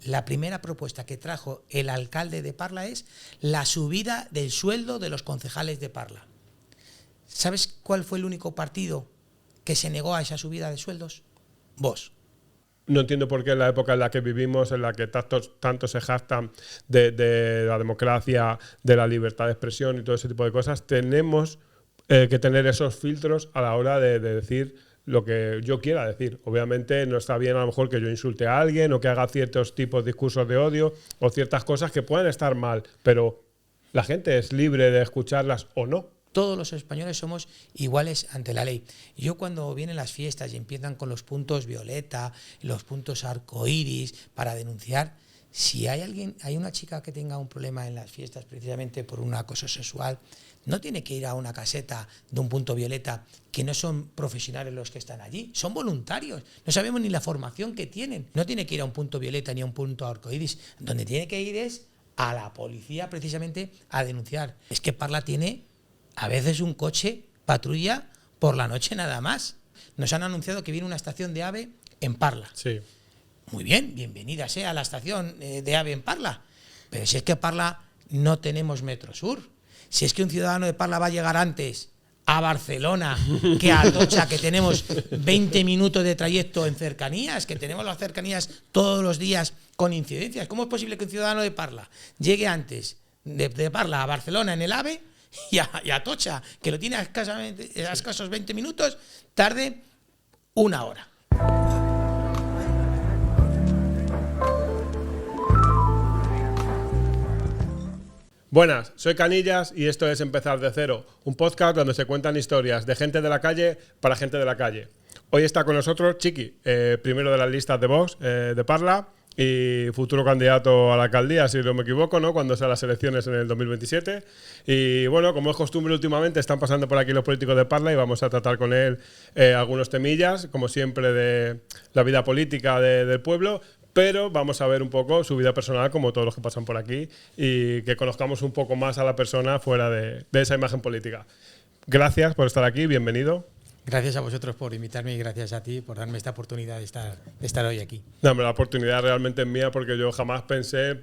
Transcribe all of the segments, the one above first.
la primera propuesta que trajo el alcalde de Parla es la subida del sueldo de los concejales de Parla. ¿Sabes cuál fue el único partido que se negó a esa subida de sueldos? Vox. No entiendo por qué en la época en la que vivimos, en la que tanto se jactan de la democracia, de la libertad de expresión y todo ese tipo de cosas, tenemos que tener esos filtros a la hora de decir lo que yo quiera decir. Obviamente no está bien a lo mejor que yo insulte a alguien o que haga ciertos tipos de discursos de odio o ciertas cosas que puedan estar mal, pero la gente es libre de escucharlas o no. Todos los españoles somos iguales ante la ley. Yo cuando vienen las fiestas y empiezan con los puntos violeta, los puntos arcoíris para denunciar, si hay una chica que tenga un problema en las fiestas precisamente por un acoso sexual, no tiene que ir a una caseta de un punto violeta, que no son profesionales los que están allí, son voluntarios, no sabemos ni la formación que tienen. No tiene que ir a un punto violeta ni a un punto arcoíris, donde tiene que ir es a la policía precisamente a denunciar. Es que Parla tiene a veces un coche patrulla por la noche nada más. Nos han anunciado que viene una estación de AVE en Parla. Sí. Muy bien, bienvenida sea a la estación de AVE en Parla. Pero si es que en Parla no tenemos Metrosur, si es que un ciudadano de Parla va a llegar antes a Barcelona que a Atocha, que tenemos 20 minutos de trayecto en cercanías, que tenemos las cercanías todos los días con incidencias. ¿Cómo es posible que un ciudadano de Parla llegue antes de Parla a Barcelona en el AVE y a Atocha, que lo tiene a escasos 20 minutos, tarde 1 hora? Buenas, soy Canillas y esto es Empezar de Cero, un podcast donde se cuentan historias de gente de la calle para gente de la calle. Hoy está con nosotros Chiqui, primero de las listas de Vox, de Parla, y futuro candidato a la alcaldía, si no me equivoco, ¿no? Cuando sean las elecciones en el 2027. Y bueno, como es costumbre últimamente, están pasando por aquí los políticos de Parla y vamos a tratar con él algunos temillas, como siempre, de la vida política del pueblo. Pero vamos a ver un poco su vida personal, como todos los que pasan por aquí, y que conozcamos un poco más a la persona fuera de esa imagen política. Gracias por estar aquí, bienvenido. Gracias a vosotros por invitarme y gracias a ti por darme esta oportunidad de estar hoy aquí. No, la oportunidad realmente es mía porque yo jamás pensé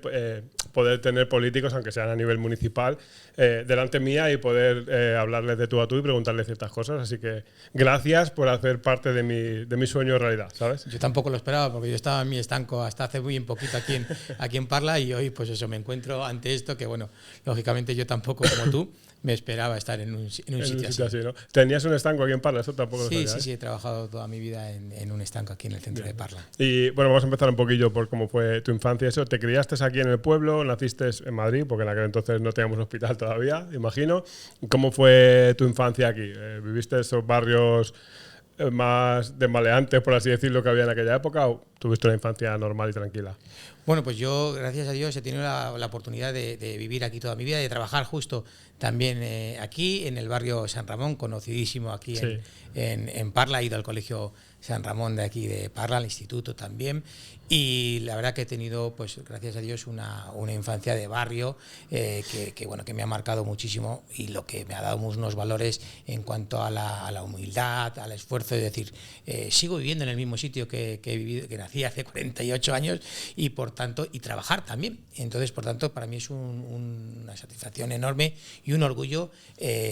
poder tener políticos, aunque sean a nivel municipal, delante mía y poder hablarles de tú a tú y preguntarles ciertas cosas. Así que gracias por hacer parte de mi sueño realidad, ¿sabes? Yo tampoco lo esperaba porque yo estaba en mi estanco hasta hace muy poquito aquí en Parla y hoy pues eso, me encuentro ante esto que bueno, lógicamente yo tampoco como tú me esperaba estar en un sitio así, ¿no? ¿Tenías un estanco aquí en Parla? Eso tampoco lo sabía. Sí, he trabajado toda mi vida en un estanco aquí en el centro de Parla. Y bueno, vamos a empezar un poquillo por cómo fue tu infancia. Eso, ¿te criaste aquí en el pueblo? ¿Naciste en Madrid? Porque en aquel entonces no teníamos hospital todavía, imagino. ¿Cómo fue tu infancia aquí? ¿Viviste esos barrios más desmaleantes, por así decirlo, que había en aquella época, o tuviste una infancia normal y tranquila? Bueno, pues yo, gracias a Dios, he tenido la oportunidad de vivir aquí toda mi vida, de trabajar justo también aquí, en el barrio San Ramón, conocidísimo aquí sí. en Parla. He ido al colegio San Ramón de aquí de Parla, al instituto también. Y la verdad que he tenido, pues gracias a Dios, una infancia de barrio que me ha marcado muchísimo y lo que me ha dado unos valores en cuanto a la humildad, al esfuerzo. Es decir, sigo viviendo en el mismo sitio que he vivido, que nací hace 48 años y por tanto, y trabajar también. Entonces, por tanto, para mí es una satisfacción enorme y un orgullo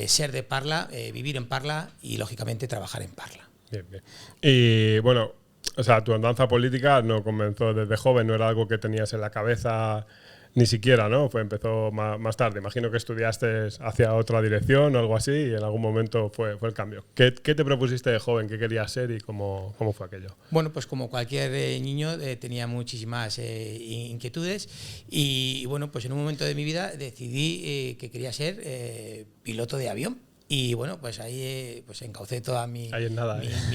ser de Parla, vivir en Parla y lógicamente trabajar en Parla. Bien, bien. Y bueno, o sea, tu andanza política no comenzó desde joven, no era algo que tenías en la cabeza ni siquiera, ¿no? Empezó más tarde. Imagino que estudiaste hacia otra dirección o algo así y en algún momento fue el cambio. ¿Qué te propusiste de joven? ¿Qué querías ser y cómo fue aquello? Bueno, pues como cualquier niño tenía muchísimas inquietudes y bueno, pues en un momento de mi vida decidí que quería ser piloto de avión. Y bueno, pues ahí pues encaucé toda mi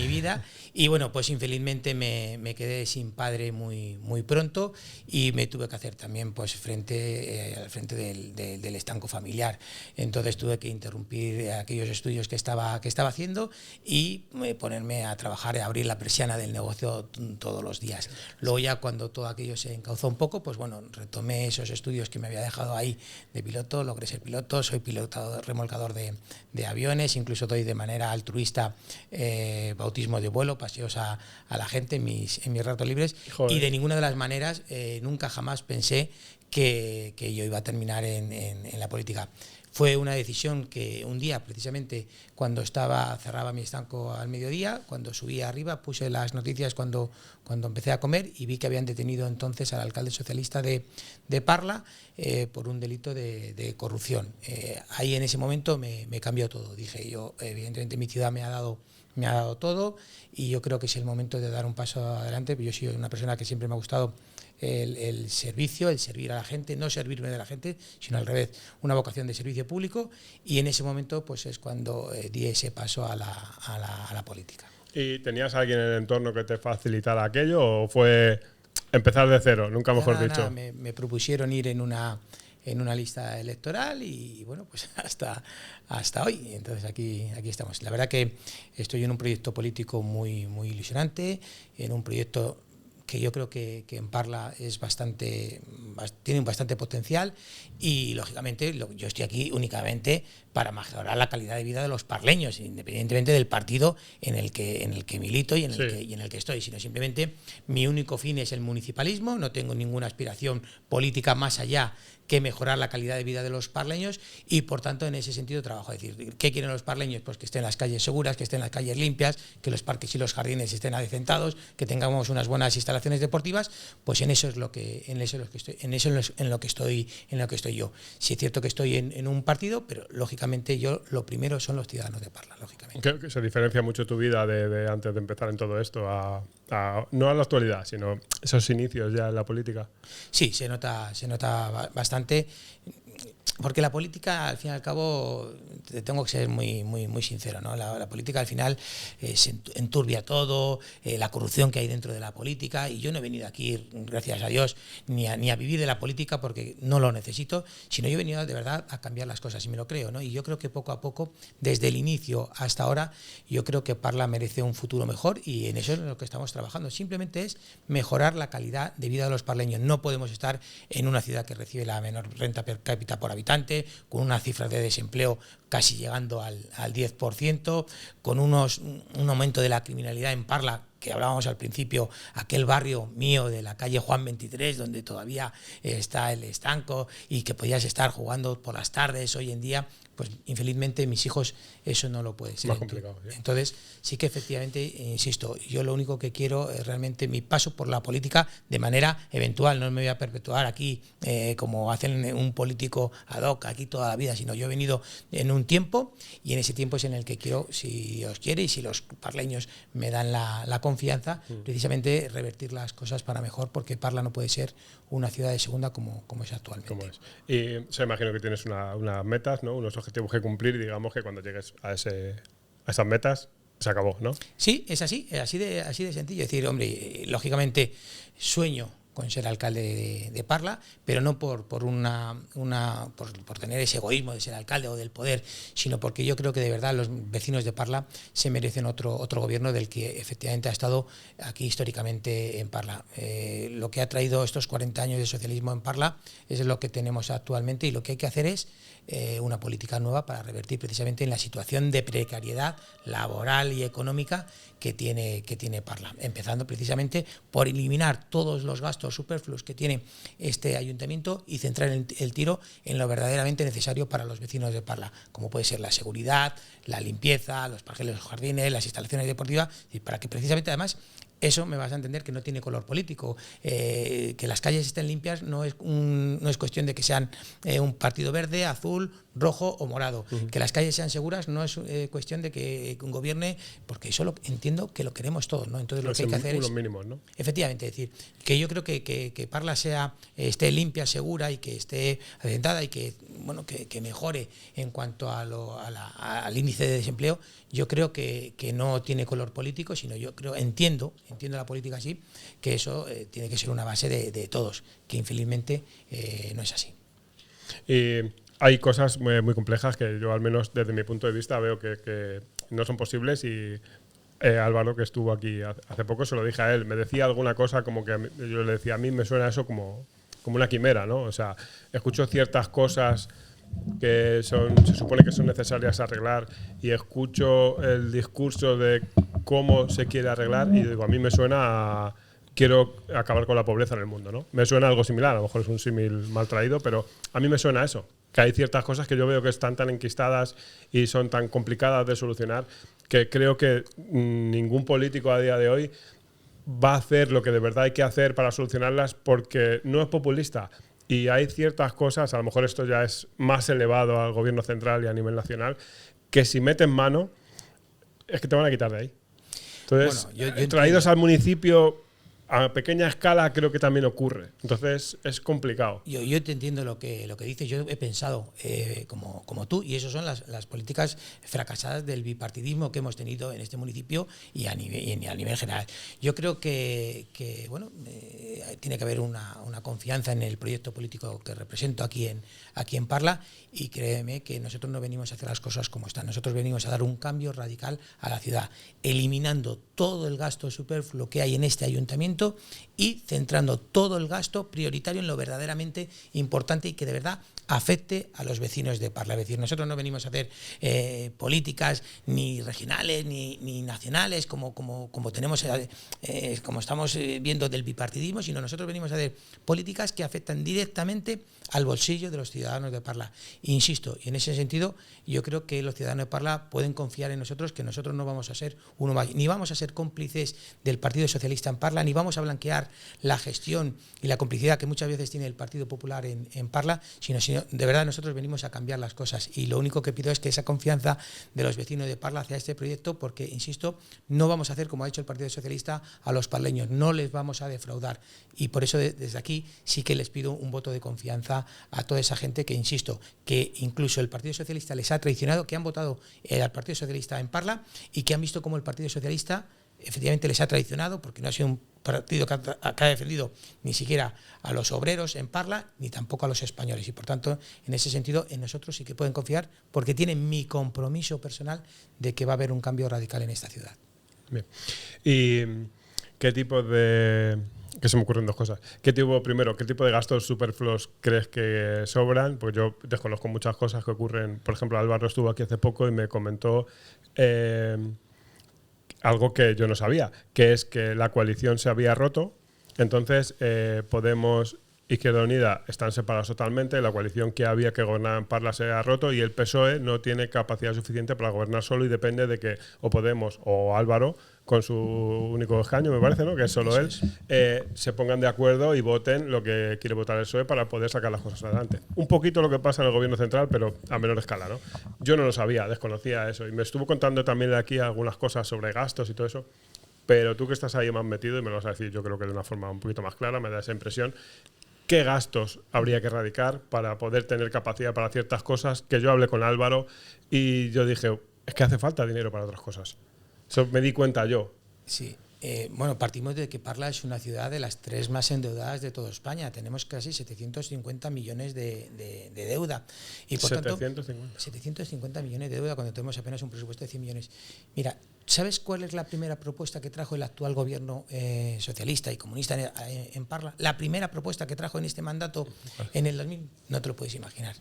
vida y bueno, pues infelizmente me quedé sin padre muy pronto y me tuve que hacer también pues al frente del estanco familiar. Entonces tuve que interrumpir aquellos estudios que estaba haciendo y ponerme a trabajar, a abrir la persiana del negocio todos los días. Luego ya cuando todo aquello se encauzó un poco, pues bueno, retomé esos estudios que me había dejado ahí de piloto, logré ser piloto, soy piloto remolcador de de aviones, incluso doy de manera altruista bautismo de vuelo, paseos a la gente en mis ratos libres. Joder. Y de ninguna de las maneras, nunca jamás pensé que yo iba a terminar en la política. Fue una decisión que un día, precisamente, cuando cerraba mi estanco al mediodía, cuando subí arriba, puse las noticias cuando empecé a comer y vi que habían detenido entonces al alcalde socialista de Parla por un delito de corrupción. Ahí en ese momento me cambió todo. Dije yo, evidentemente mi ciudad me ha dado todo y yo creo que es el momento de dar un paso adelante. Yo soy una persona que siempre me ha gustado el servicio, el servir a la gente, no servirme de la gente, sino al revés, una vocación de servicio público, y en ese momento pues es cuando di ese paso a la política. ¿Y tenías a alguien en el entorno que te facilitara aquello o fue empezar de cero, nunca mejor dicho? Me propusieron ir en una lista electoral y bueno, pues hasta hoy. Entonces aquí estamos. La verdad que estoy en un proyecto político muy ilusionante, en un proyecto que yo creo que en Parla tiene bastante potencial y, lógicamente, yo estoy aquí únicamente para mejorar la calidad de vida de los parleños, independientemente del partido en el que milito y en el que estoy, sino simplemente mi único fin es el municipalismo, no tengo ninguna aspiración política más allá que mejorar la calidad de vida de los parleños y, por tanto, en ese sentido trabajo. Es decir, ¿qué quieren los parleños? Pues que estén las calles seguras, que estén las calles limpias, que los parques y los jardines estén adecentados, que tengamos unas buenas instalaciones deportivas. Pues en eso es lo que estoy yo. Sí es cierto que estoy en un partido, pero lógicamente yo lo primero son los ciudadanos de Parla, lógicamente. Creo que se diferencia mucho tu vida de antes de empezar en todo esto, no a la actualidad, sino esos inicios ya en la política. Sí, se nota bastante, porque la política, al fin y al cabo, tengo que ser muy sincero, ¿no? La política, al final, se enturbia todo, la corrupción que hay dentro de la política, y yo no he venido aquí, gracias a Dios, ni a vivir de la política porque no lo necesito, sino yo he venido de verdad a cambiar las cosas, y me lo creo, ¿no? Y yo creo que poco a poco, desde el inicio hasta ahora, yo creo que Parla merece un futuro mejor, y en eso es en lo que estamos trabajando. Simplemente es mejorar la calidad de vida de los parleños. No podemos estar en una ciudad que recibe la menor renta per cápita por habitante, con unas cifras de desempleo casi llegando al 10%, con un aumento de la criminalidad en Parla, que hablábamos al principio, aquel barrio mío de la calle Juan 23, donde todavía está el estanco y que podías estar jugando por las tardes. Hoy en día, pues infelizmente mis hijos eso no lo puede ser. Más complicado, ¿sí? Entonces sí que efectivamente, insisto, yo lo único que quiero es realmente mi paso por la política de manera eventual. No me voy a perpetuar aquí como hacen un político ad hoc aquí toda la vida, sino yo he venido en un tiempo, y en ese tiempo es en el que quiero, si Dios quiere y si los parleños me dan la confianza, precisamente revertir las cosas para mejor, porque Parla no puede ser una ciudad de segunda como es actualmente. Como es. Y se imagino que tienes unas metas, ¿no? Unos objetivos que cumplir, y digamos que cuando llegues a esas metas se acabó, ¿no? Sí, es así de sencillo. Es decir, hombre, lógicamente sueño con ser alcalde de Parla, pero no por tener ese egoísmo de ser alcalde o del poder, sino porque yo creo que de verdad los vecinos de Parla se merecen otro gobierno del que efectivamente ha estado aquí históricamente en Parla. Lo que ha traído estos 40 años de socialismo en Parla es lo que tenemos actualmente, y lo que hay que hacer es una política nueva para revertir precisamente en la situación de precariedad laboral y económica que tiene Parla, empezando precisamente por eliminar todos los gastos superfluos que tiene este ayuntamiento y centrar el tiro en lo verdaderamente necesario para los vecinos de Parla, como puede ser la seguridad, la limpieza, los parques, los jardines, las instalaciones deportivas, y para que precisamente además eso me vas a entender que no tiene color político. Que las calles estén limpias no es cuestión de que sean un partido verde, azul, rojo o morado. Que las calles sean seguras no es cuestión de que gobierne, porque eso entiendo que lo queremos todos, ¿no? Entonces lo que hay que hacer es mínimos, ¿no? Efectivamente, es decir, que yo creo que Parla esté limpia, segura, y que esté adecentada, y que mejore en cuanto al índice de desempleo. Yo creo que no tiene color político, sino entiendo la política así, que eso tiene que ser una base de todos, que infelizmente no es así. Y hay cosas muy complejas que yo, al menos desde mi punto de vista, veo que no son posibles, y Álvaro, que estuvo aquí hace poco, se lo dije a él, me decía alguna cosa como que yo le decía, a mí me suena eso como una quimera, ¿no? O sea, escucho ciertas cosas que se supone que son necesarias arreglar, y escucho el discurso de cómo se quiere arreglar y digo, a mí me suena a quiero acabar con la pobreza en el mundo, ¿no? Me suena algo similar, a lo mejor es un símil mal traído, pero a mí me suena a eso, que hay ciertas cosas que yo veo que están tan enquistadas y son tan complicadas de solucionar que creo que ningún político a día de hoy va a hacer lo que de verdad hay que hacer para solucionarlas, porque no es populista. Y hay ciertas cosas, a lo mejor esto ya es más elevado al gobierno central y a nivel nacional, que si meten mano es que te van a quitar de ahí. Entonces, bueno, yo traídos al municipio a pequeña escala, creo que también ocurre. Entonces, es complicado. Yo te entiendo lo que dices. Yo he pensado como tú, y eso son las políticas fracasadas del bipartidismo que hemos tenido en este municipio y a nivel general. Yo creo que tiene que haber una confianza en el proyecto político que represento aquí en Parla, y créeme que nosotros no venimos a hacer las cosas como están. Nosotros venimos a dar un cambio radical a la ciudad, eliminando todo el gasto superfluo que hay en este ayuntamiento y centrando todo el gasto prioritario en lo verdaderamente importante y que de verdad afecte a los vecinos de Parla. Es decir, nosotros no venimos a hacer políticas ni regionales ni nacionales como tenemos como estamos viendo del bipartidismo, sino nosotros venimos a hacer políticas que afectan directamente al bolsillo de los ciudadanos de Parla. Insisto, y en ese sentido yo creo que los ciudadanos de Parla pueden confiar en nosotros, que nosotros no vamos a ser uno más, ni vamos a ser cómplices del Partido Socialista en Parla, ni vamos a blanquear la gestión y la complicidad que muchas veces tiene el Partido Popular en Parla, sino de verdad nosotros venimos a cambiar las cosas, y lo único que pido es que esa confianza de los vecinos de Parla hacia este proyecto, porque insisto, no vamos a hacer como ha hecho el Partido Socialista a los parleños, no les vamos a defraudar, y por eso desde aquí sí que les pido un voto de confianza a toda esa gente que, insisto, que incluso el Partido Socialista les ha traicionado, que han votado al Partido Socialista en Parla y que han visto cómo el Partido Socialista efectivamente les ha traicionado, porque no ha sido un partido que ha defendido ni siquiera a los obreros en Parla, ni tampoco a los españoles. Y por tanto, en ese sentido, en nosotros sí que pueden confiar, porque tienen mi compromiso personal de que va a haber un cambio radical en esta ciudad. Bien. ¿Y qué tipo de...? Que se me ocurren dos cosas. ¿Qué tipo de gastos superfluos crees que sobran? Pues yo desconozco muchas cosas que ocurren. Por ejemplo, Álvaro estuvo aquí hace poco y me comentó algo que yo no sabía, que es que la coalición se había roto. Entonces, Podemos, Izquierda Unida están separados totalmente. La coalición que había que gobernar en Parla se ha roto y el PSOE no tiene capacidad suficiente para gobernar solo, y depende de que o Podemos o Álvaro, con su único escaño, me parece, ¿no?, que es solo él, se pongan de acuerdo y voten lo que quiere votar el PSOE para poder sacar las cosas adelante. Un poquito lo que pasa en el gobierno central, pero a menor escala, ¿no? Yo no lo sabía, desconocía eso, y me estuvo contando también de aquí algunas cosas sobre gastos y todo eso. Pero tú que estás ahí más metido y me lo vas a decir, yo creo que de una forma un poquito más clara, me da esa impresión. ¿Qué gastos habría que erradicar para poder tener capacidad para ciertas cosas? Que yo hablé con Álvaro y yo dije, es que hace falta dinero para otras cosas. Eso me di cuenta yo. Sí. Bueno, partimos de que Parla es una ciudad de las 3 más endeudadas de toda España. Tenemos casi 750 millones de deuda. Y por 750. tanto, 750 millones de deuda cuando tenemos apenas un presupuesto de 100 millones. Mira, ¿sabes cuál es la primera propuesta que trajo el actual gobierno socialista y comunista en Parla? La primera propuesta que trajo en este mandato en el 2000, no te lo puedes imaginar.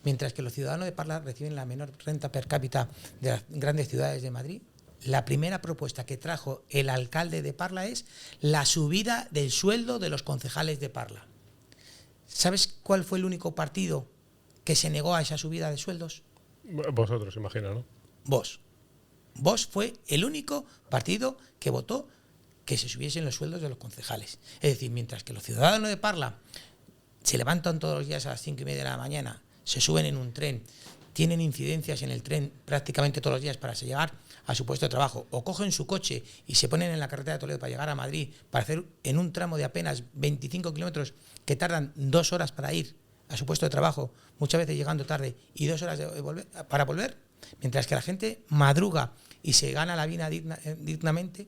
Mientras que los ciudadanos de Parla reciben la menor renta per cápita de las grandes ciudades de Madrid, la primera propuesta que trajo el alcalde de Parla es la subida del sueldo de los concejales de Parla. ¿Sabes cuál fue el único partido que se negó a esa subida de sueldos? Vosotros, imagino, ¿no? Vox. Vox fue el único partido que votó que se subiesen los sueldos de los concejales. Es decir, mientras que los ciudadanos de Parla se levantan todos los días a las 5:30 de la mañana, se suben en un tren, tienen incidencias en el tren prácticamente todos los días para llegar a su puesto de trabajo, o cogen su coche y se ponen en la carretera de Toledo para llegar a Madrid, para hacer en un tramo de apenas 25 kilómetros que tardan 2 horas para ir a su puesto de trabajo, muchas veces llegando tarde, y 2 horas para volver, mientras que la gente madruga y se gana la vida dignamente,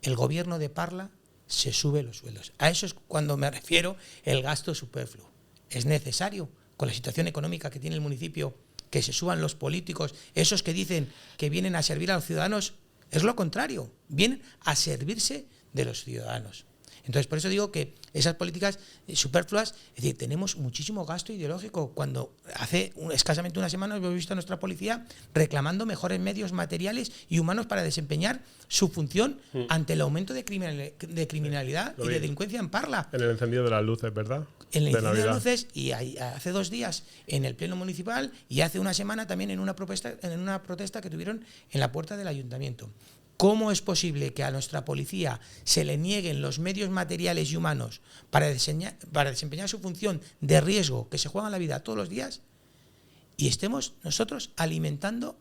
el gobierno de Parla se sube los sueldos. A eso es cuando me refiero el gasto superfluo. Es necesario, con la situación económica que tiene el municipio, que se suban los políticos, esos que dicen que vienen a servir a los ciudadanos. Es lo contrario, vienen a servirse de los ciudadanos. Entonces, por eso digo que esas políticas superfluas, es decir, tenemos muchísimo gasto ideológico. Cuando hace escasamente una semana hemos visto a nuestra policía reclamando mejores medios materiales y humanos para desempeñar su función ante el aumento de criminalidad y de delincuencia en Parla. En el encendido de las luces, ¿verdad? En el encendido de las luces, y hace 2 días en el Pleno Municipal, y hace una semana también en una protesta que tuvieron en la puerta del Ayuntamiento. ¿Cómo es posible que a nuestra policía se le nieguen los medios materiales y humanos para desempeñar su función de riesgo, que se juegan la vida todos los días, y estemos nosotros alimentando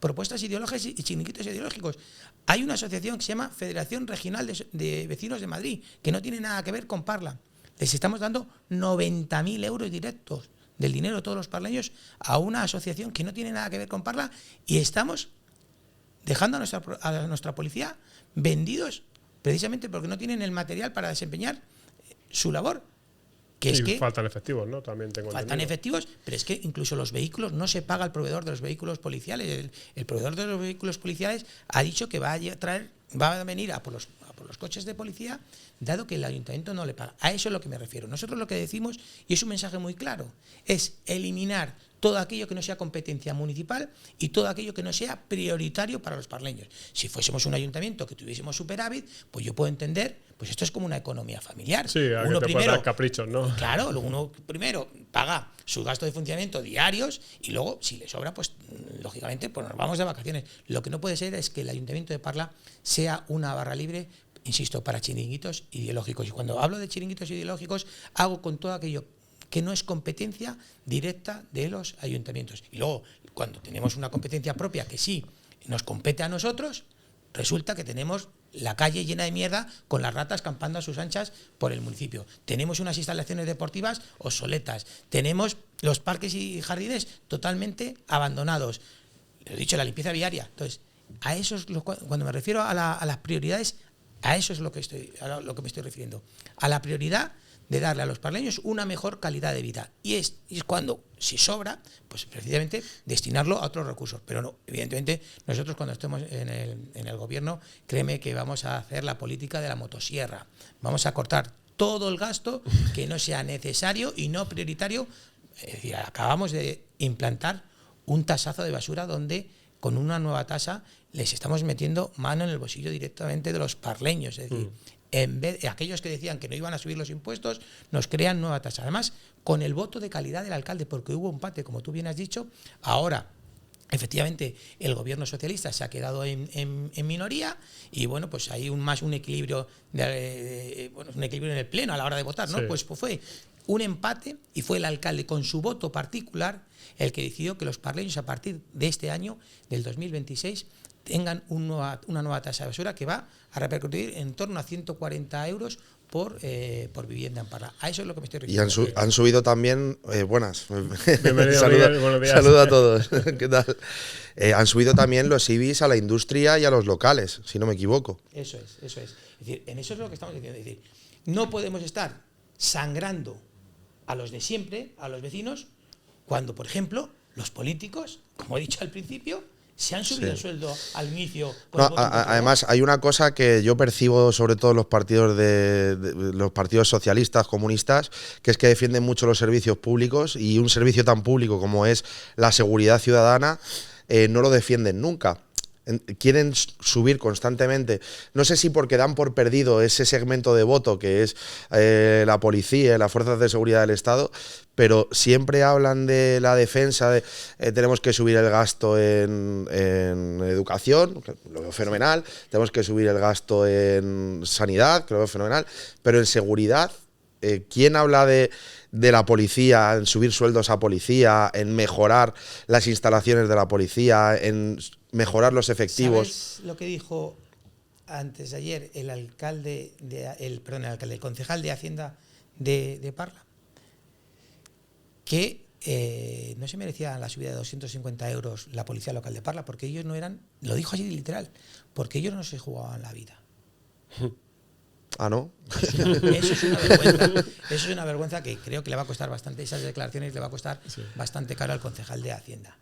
propuestas ideológicas y chiringuitos ideológicos? Hay una asociación que se llama Federación Regional de Vecinos de Madrid, que no tiene nada que ver con Parla. Les estamos dando 90.000 euros directos del dinero de todos los parleños a una asociación que no tiene nada que ver con Parla, y estamos dejando a nuestra policía vendidos precisamente porque no tienen el material para desempeñar su labor. Que es que faltan efectivos, ¿no? También tengo faltan entendido. efectivos, pero es que incluso los vehículos no se paga al proveedor de los vehículos policiales. El proveedor de los vehículos policiales ha dicho que va a venir a por los coches de policía, dado que el ayuntamiento no le paga. A eso es lo que me refiero. Nosotros lo que decimos, y es un mensaje muy claro, es eliminar todo aquello que no sea competencia municipal y todo aquello que no sea prioritario para los parleños. Si fuésemos un ayuntamiento que tuviésemos superávit, pues yo puedo entender, pues esto es como una economía familiar. Sí, a uno que te puede dar caprichos, ¿no? Claro, uno primero paga sus gastos de funcionamiento diarios y luego, si le sobra, pues lógicamente pues nos vamos de vacaciones. Lo que no puede ser es que el Ayuntamiento de Parla sea una barra libre, insisto, para chiringuitos ideológicos. Y cuando hablo de chiringuitos ideológicos, hago con todo aquello que no es competencia directa de los ayuntamientos. Y luego, cuando tenemos una competencia propia que sí nos compete a nosotros, resulta que tenemos la calle llena de mierda con las ratas campando a sus anchas por el municipio. Tenemos unas instalaciones deportivas obsoletas. Tenemos los parques y jardines totalmente abandonados. Lo he dicho, la limpieza viaria. Entonces, a eso es cuando me refiero a las prioridades, a eso es lo que me estoy refiriendo. A la prioridad de darle a los parleños una mejor calidad de vida. Y es cuando, si sobra, pues precisamente destinarlo a otros recursos. Pero no, evidentemente, nosotros cuando estemos en el gobierno, créeme que vamos a hacer la política de la motosierra. Vamos a cortar todo el gasto que no sea necesario y no prioritario. Es decir, acabamos de implantar un tasazo de basura donde con una nueva tasa les estamos metiendo mano en el bolsillo directamente de los parleños. Es decir, en vez de aquellos que decían que no iban a subir los impuestos, nos crean nueva tasa. Además, con el voto de calidad del alcalde, porque hubo empate, como tú bien has dicho. Ahora, efectivamente, el gobierno socialista se ha quedado en minoría y bueno, pues hay un equilibrio un equilibrio en el pleno a la hora de votar, ¿no? Sí. Pues fue un empate y fue el alcalde con su voto particular el que decidió que los parleños a partir de este año, del 2026, tengan una nueva tasa de basura que va a repercutir en torno a 140 euros por vivienda en Parla. A eso es lo que me estoy refiriendo. Y han subido también, buenas. Bienvenido, Miguel, buenos días. Saludo a todos. ¿Qué tal? Han subido también los IBIs a la industria y a los locales, si no me equivoco. Eso es. Es decir, en eso es lo que estamos diciendo. Es decir, no podemos estar sangrando a los de siempre, a los vecinos, cuando, por ejemplo, los políticos, como he dicho al principio, se han subido el sueldo al inicio. Además, hay una cosa que yo percibo sobre todo en los partidos los partidos socialistas, comunistas, que es que defienden mucho los servicios públicos, y un servicio tan público como es la seguridad ciudadana no lo defienden nunca. Quieren subir constantemente, no sé si porque dan por perdido ese segmento de voto que es la policía, las fuerzas de seguridad del Estado, pero siempre hablan de la defensa, de tenemos que subir el gasto en educación, que lo veo fenomenal, tenemos que subir el gasto en sanidad, que lo veo fenomenal, pero en seguridad, ¿quién habla de la policía, en subir sueldos a policía, en mejorar las instalaciones de la policía, en mejorar los efectivos? ¿Sabes lo que dijo antes de ayer el concejal de Hacienda de Parla? Que no se merecía la subida de 250 euros la policía local de Parla, porque ellos no eran, lo dijo así literal, porque ellos no se jugaban la vida. Ah, ¿no? Eso es una vergüenza. Eso es una vergüenza que creo que le va a costar bastante, esas declaraciones le va a costar bastante caro al concejal de Hacienda.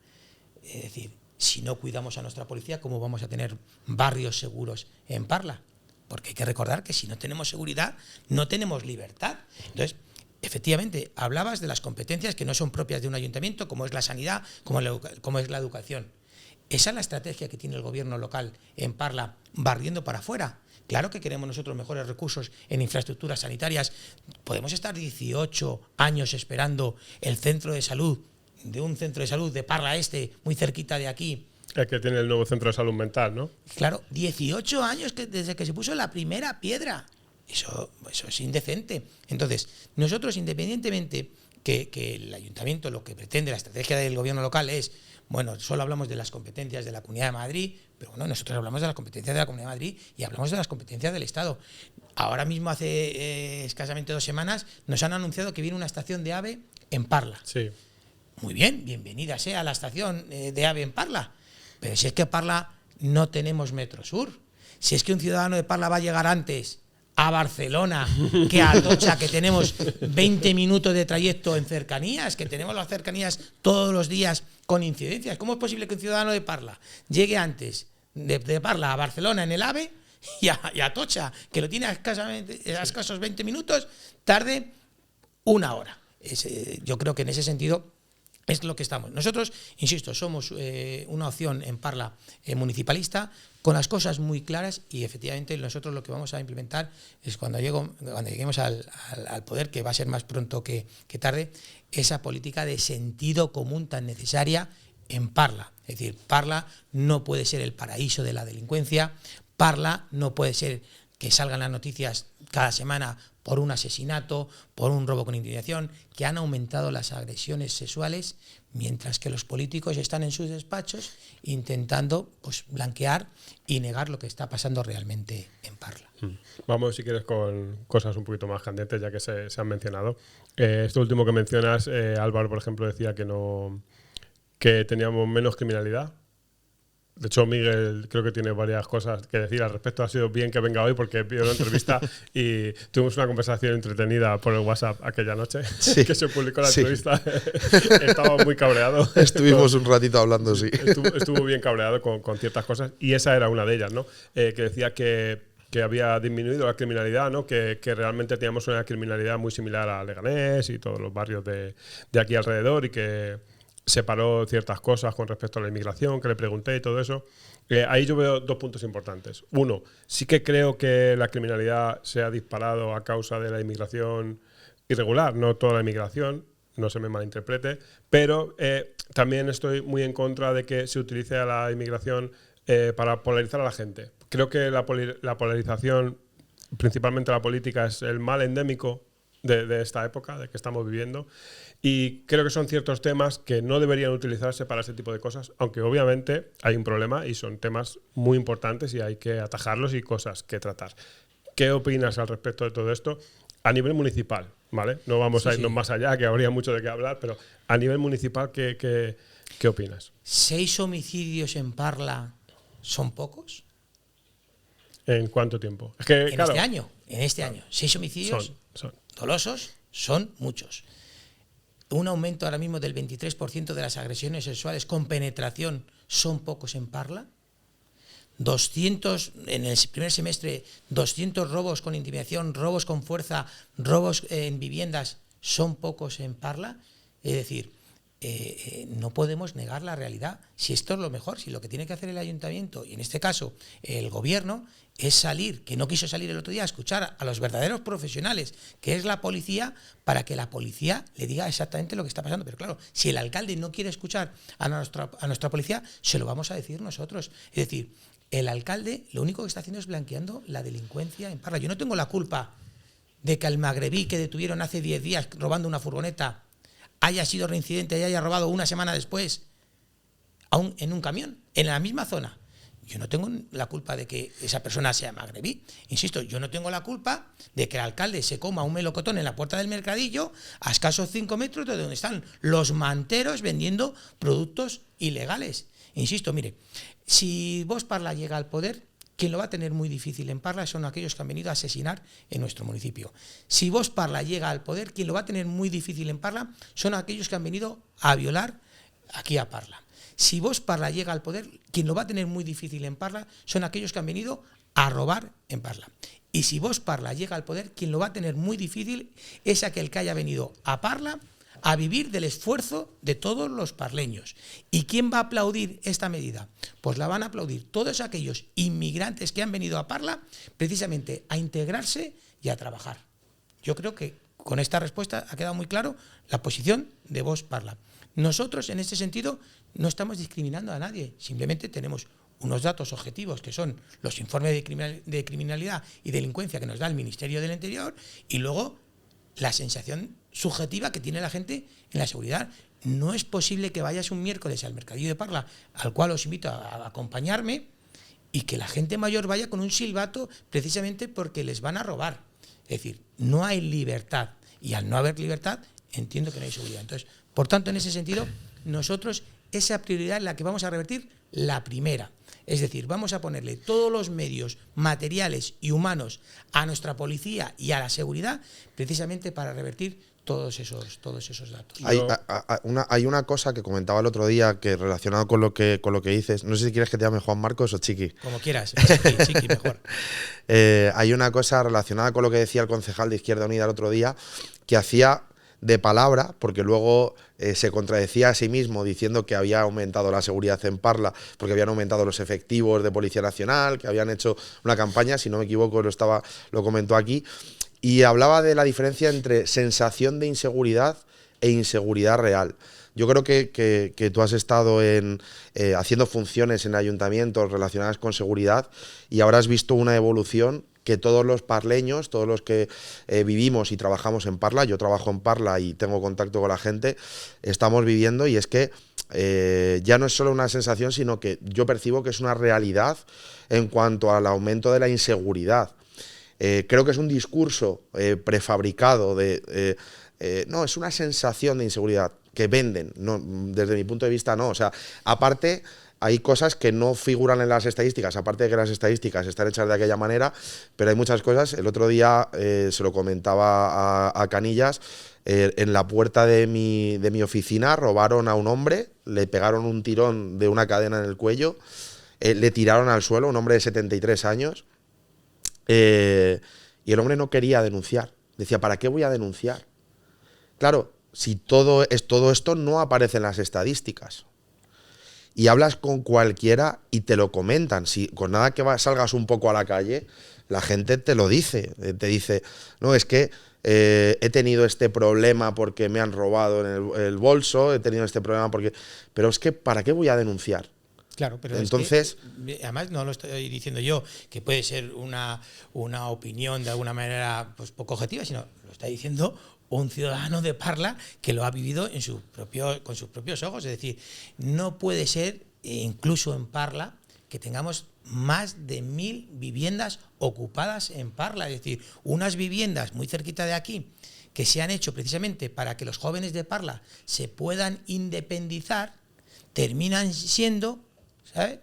Es decir, si no cuidamos a nuestra policía, ¿cómo vamos a tener barrios seguros en Parla? porque hay que recordar que si no tenemos seguridad, no tenemos libertad. Entonces, efectivamente, hablabas de las competencias que no son propias de un ayuntamiento, como es la sanidad, como es la educación. Esa es la estrategia que tiene el gobierno local en Parla, barriendo para afuera. Claro que queremos nosotros mejores recursos en infraestructuras sanitarias. Podemos estar 18 años esperando el centro de salud, de un centro de salud de Parla Este, muy cerquita de aquí. El que tiene el nuevo centro de salud mental, ¿no? Claro, 18 años desde que se puso la primera piedra. Eso es indecente. Entonces, nosotros, independientemente que el ayuntamiento, lo que pretende, la estrategia del gobierno local es, bueno, solo hablamos de las competencias de la Comunidad de Madrid, pero bueno, nosotros hablamos de las competencias de la Comunidad de Madrid y hablamos de las competencias del Estado. Ahora mismo, hace escasamente 2 semanas, nos han anunciado que viene una estación de AVE en Parla. Sí. Muy bien, bienvenida sea la estación de AVE en Parla. Pero si es que en Parla no tenemos Metrosur, si es que un ciudadano de Parla va a llegar antes a Barcelona que a Atocha, que tenemos 20 minutos de trayecto en cercanías, que tenemos las cercanías todos los días con incidencias. ¿Cómo es posible que un ciudadano de Parla llegue antes de Parla a Barcelona en el AVE y a Atocha, que lo tiene a escasos 20 minutos, tarde 1 hora? Yo creo que en ese sentido es lo que estamos. Nosotros, insisto, somos una opción en Parla municipalista, con las cosas muy claras, y efectivamente nosotros lo que vamos a implementar es cuando lleguemos al poder, que va a ser más pronto que tarde, esa política de sentido común tan necesaria en Parla. Es decir, Parla no puede ser el paraíso de la delincuencia, Parla no puede ser que salgan las noticias cada semana por un asesinato, por un robo con intimidación, que han aumentado las agresiones sexuales, mientras que los políticos están en sus despachos intentando, pues, blanquear y negar lo que está pasando realmente en Parla. Vamos, si quieres, con cosas un poquito más candentes, ya que se han mencionado. Esto último que mencionas, Álvaro, por ejemplo, decía que teníamos menos criminalidad. De hecho, Miguel creo que tiene varias cosas que decir al respecto. Ha sido bien que venga hoy porque vi una entrevista y tuvimos una conversación entretenida por el WhatsApp aquella noche, sí, que se publicó la entrevista. Estaba muy cabreado. Estuvimos un ratito hablando, sí. Estuvo bien cabreado con ciertas cosas y esa era una de ellas, ¿no? Que decía que había disminuido la criminalidad, ¿no? Que realmente teníamos una criminalidad muy similar a Leganés y todos los barrios de aquí alrededor, y que separó ciertas cosas con respecto a la inmigración, que le pregunté y todo eso. Ahí yo veo 2 puntos importantes. Uno, sí que creo que la criminalidad se ha disparado a causa de la inmigración irregular, no toda la inmigración, no se me malinterprete, pero también estoy muy en contra de que se utilice a la inmigración para polarizar a la gente. Creo que la polarización, principalmente la política, es el mal endémico de esta época, de que estamos viviendo, y creo que son ciertos temas que no deberían utilizarse para ese tipo de cosas, aunque obviamente hay un problema y son temas muy importantes y hay que atajarlos y cosas que tratar. ¿Qué opinas al respecto de todo esto? A nivel municipal, ¿vale? No vamos a irnos más allá, que habría mucho de qué hablar, pero a nivel municipal, ¿qué opinas? 6 homicidios en Parla son pocos. ¿En cuánto tiempo? Es que, claro, en este año, 6 homicidios dolosos son muchos. Un aumento ahora mismo del 23% de las agresiones sexuales con penetración son pocos en Parla. 200, en el primer semestre, 200 robos con intimidación, robos con fuerza, robos en viviendas son pocos en Parla. Es decir, no podemos negar la realidad. Si esto es lo mejor, si lo que tiene que hacer el ayuntamiento, y en este caso el gobierno, es salir, que no quiso salir el otro día, a escuchar a los verdaderos profesionales, que es la policía, para que la policía le diga exactamente lo que está pasando. Pero claro, si el alcalde no quiere escuchar a nuestra policía, se lo vamos a decir nosotros. Es decir, el alcalde lo único que está haciendo es blanqueando la delincuencia en Parla. Yo no tengo la culpa de que al magrebí que detuvieron hace 10 días robando una furgoneta haya sido reincidente y haya robado una semana después en un camión, en la misma zona. Yo no tengo la culpa de que esa persona sea magrebí. Insisto, yo no tengo la culpa de que el alcalde se coma un melocotón en la puerta del mercadillo a escasos 5 metros de donde están los manteros vendiendo productos ilegales. Insisto, mire, si Vox Parla llega al poder, quien lo va a tener muy difícil en Parla son aquellos que han venido a asesinar en nuestro municipio. Si Vox Parla llega al poder, quien lo va a tener muy difícil en Parla son aquellos que han venido a violar aquí a Parla. Si Vox Parla llega al poder, quien lo va a tener muy difícil en Parla son aquellos que han venido a robar en Parla. Y si Vox Parla llega al poder, quien lo va a tener muy difícil es aquel que haya venido a Parla a vivir del esfuerzo de todos los parleños. ¿Y quién va a aplaudir esta medida? Pues la van a aplaudir todos aquellos inmigrantes que han venido a Parla precisamente a integrarse y a trabajar. Yo creo que con esta respuesta ha quedado muy claro la posición de Vox Parla. Nosotros, en este sentido, no estamos discriminando a nadie, simplemente tenemos unos datos objetivos que son los informes de criminalidad y delincuencia que nos da el Ministerio del Interior y luego la sensación subjetiva que tiene la gente en la seguridad. No es posible que vayas un miércoles al Mercadillo de Parla, al cual os invito a acompañarme, y que la gente mayor vaya con un silbato precisamente porque les van a robar. Es decir, no hay libertad, y al no haber libertad entiendo que no hay seguridad. Entonces, por tanto, en ese sentido, nosotros esa prioridad es la que vamos a revertir, la primera. Es decir, vamos a ponerle todos los medios materiales y humanos a nuestra policía y a la seguridad precisamente para revertir todos esos datos. Hay una cosa que comentaba el otro día que relacionado con lo que dices, no sé si quieres que te llame Juan Marcos o Chiqui. Como quieras, Chiqui mejor. Hay una cosa relacionada con lo que decía el concejal de Izquierda Unida el otro día, que hacía de palabra, porque luego se contradecía a sí mismo diciendo que había aumentado la seguridad en Parla, porque habían aumentado los efectivos de Policía Nacional, que habían hecho una campaña, si no me equivoco lo comentó aquí, y hablaba de la diferencia entre sensación de inseguridad e inseguridad real. Yo creo que tú has estado haciendo funciones en ayuntamientos relacionadas con seguridad y ahora has visto una evolución que todos los parleños, todos los que vivimos y trabajamos en Parla, yo trabajo en Parla y tengo contacto con la gente, estamos viviendo, y es que ya no es solo una sensación, sino que yo percibo que es una realidad en cuanto al aumento de la inseguridad. Creo que es un discurso prefabricado no, es una sensación de inseguridad que venden, no, desde mi punto de vista no, o sea, aparte hay cosas que no figuran en las estadísticas, aparte de que las estadísticas están hechas de aquella manera, pero hay muchas cosas. El otro día se lo comentaba a Canillas, en la puerta de mi oficina robaron a un hombre, le pegaron un tirón de una cadena en el cuello, le tiraron al suelo, un hombre de 73 años, y el hombre no quería denunciar. Decía, ¿para qué voy a denunciar? Claro, si todo esto no aparece en las estadísticas. Y hablas con cualquiera y te lo comentan. Si con nada que salgas un poco a la calle, la gente te lo dice. Te dice, no, es que he tenido este problema porque me han robado en el bolso, he tenido este problema porque... Pero es que, ¿para qué voy a denunciar? Claro, pero entonces, es que, además no lo estoy diciendo yo, que puede ser una opinión de alguna manera pues poco objetiva, sino lo está diciendo un ciudadano de Parla que lo ha vivido con sus propios ojos. Es decir, no puede ser, incluso en Parla, que tengamos más de 1000 viviendas ocupadas en Parla. Es decir, unas viviendas muy cerquita de aquí que se han hecho precisamente para que los jóvenes de Parla se puedan independizar, terminan siendo, ¿sabes?,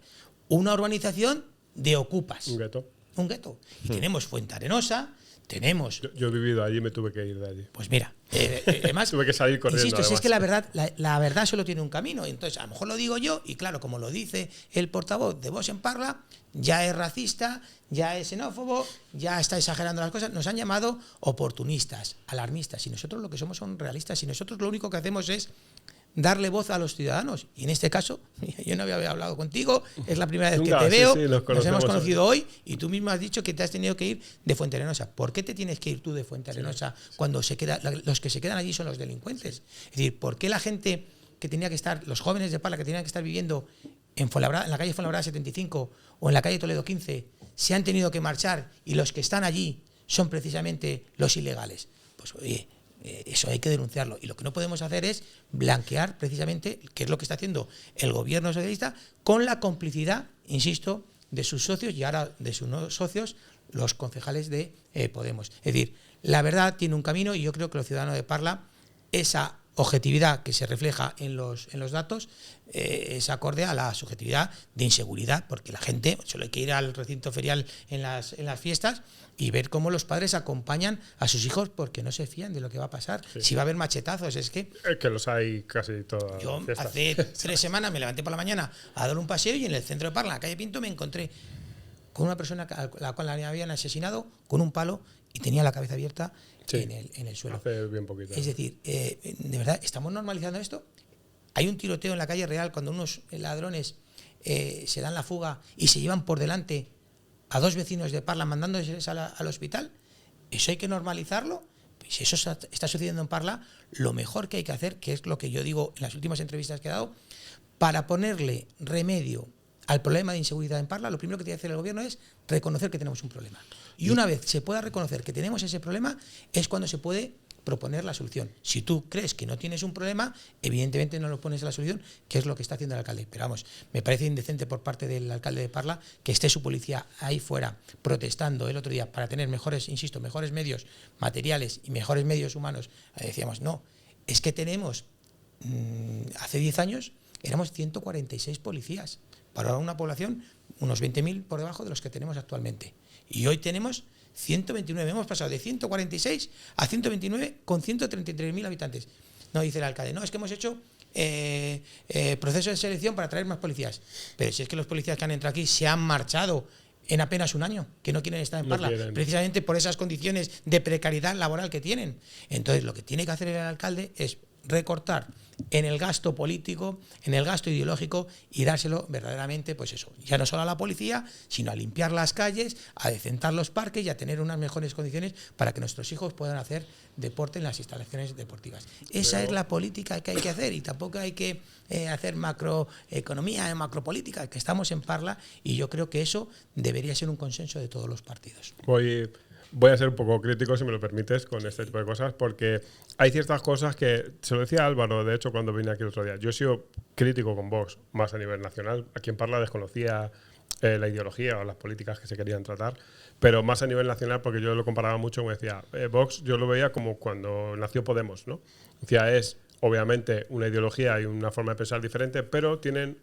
una urbanización de ocupas. Un gueto. Un gueto. Y tenemos Fuentearenosa, tenemos... Yo he vivido allí y me tuve que ir de allí. Pues mira, además... tuve que salir corriendo. Insisto, además. si es que la verdad solo tiene un camino. Entonces, a lo mejor lo digo yo, y claro, como lo dice el portavoz de Vox en Parla, ya es racista, ya es xenófobo, ya está exagerando las cosas. Nos han llamado oportunistas, alarmistas. Y nosotros lo que somos son realistas. Y nosotros lo único que hacemos es darle voz a los ciudadanos. Y en este caso, yo no había hablado contigo, es la primera vez que te veo, nos hemos conocido hoy, y tú mismo has dicho que te has tenido que ir de Fuentearenosa. ¿Por qué te tienes que ir tú de Fuentearenosa cuando los que se quedan allí son los delincuentes? Es decir, ¿por qué la gente que tenía que estar, los jóvenes de Parla que tenían que estar viviendo en la calle Fuenlabrada 75 o en la calle Toledo 15, se han tenido que marchar y los que están allí son precisamente los ilegales? Pues oye, eso hay que denunciarlo, y lo que no podemos hacer es blanquear precisamente, que es lo que está haciendo el gobierno socialista, con la complicidad, insisto, de sus socios y ahora de sus nuevos socios, los concejales de Podemos. Es decir, la verdad tiene un camino, y yo creo que los ciudadanos de Parla, esa objetividad que se refleja en los datos es acorde a la subjetividad de inseguridad, porque la gente solo hay que ir al recinto ferial en las fiestas y ver cómo los padres acompañan a sus hijos porque no se fían de lo que va a pasar. Sí. Si va a haber machetazos, es que los hay casi todas. Yo fiestas. Hace 3 semanas me levanté por la mañana a dar un paseo y en el centro de Parla, en la calle Pinto, me encontré con una persona a la cual la habían asesinado con un palo y tenía la cabeza abierta en el suelo. Hace bien poquito. Es decir, de verdad, ¿estamos normalizando esto? Hay un tiroteo en la calle Real cuando unos ladrones se dan la fuga y se llevan por delante a 2 vecinos de Parla mandándoles al hospital. ¿Eso hay que normalizarlo? Pues si eso está sucediendo en Parla, lo mejor que hay que hacer, que es lo que yo digo en las últimas entrevistas que he dado, para ponerle remedio al problema de inseguridad en Parla, lo primero que tiene que hacer el gobierno es reconocer que tenemos un problema. Y una vez se pueda reconocer que tenemos ese problema, es cuando se puede proponer la solución. Si tú crees que no tienes un problema, evidentemente no lo pones a la solución, que es lo que está haciendo el alcalde. Pero vamos, me parece indecente por parte del alcalde de Parla que esté su policía ahí fuera protestando el otro día para tener mejores medios materiales y mejores medios humanos. Decíamos, no, es que tenemos, hace 10 años éramos 146 policías para una población unos 20.000 por debajo de los que tenemos actualmente. Y hoy tenemos 129, hemos pasado de 146 a 129 con 133.000 habitantes. No, dice el alcalde, no, es que hemos hecho proceso de selección para traer más policías. Pero si es que los policías que han entrado aquí se han marchado en apenas un año, que no quieren estar en Parla, precisamente por esas condiciones de precariedad laboral que tienen. Entonces, lo que tiene que hacer el alcalde es recortar en el gasto político, en el gasto ideológico y dárselo verdaderamente, pues eso, ya no solo a la policía, sino a limpiar las calles, a decentar los parques y a tener unas mejores condiciones para que nuestros hijos puedan hacer deporte en las instalaciones deportivas. Esa es la política que hay que hacer y tampoco hay que hacer macroeconomía, macropolítica, que estamos en Parla y yo creo que eso debería ser un consenso de todos los partidos. Voy a ser un poco crítico, si me lo permites, con este tipo de cosas, porque hay ciertas cosas que, se lo decía Álvaro, de hecho, cuando vine aquí el otro día, yo he sido crítico con Vox, más a nivel nacional. Aquí en Parla desconocía la ideología o las políticas que se querían tratar, pero más a nivel nacional, porque yo lo comparaba mucho, me decía, Vox yo lo veía como cuando nació Podemos, ¿no? Decía, es obviamente una ideología y una forma de pensar diferente, pero tienen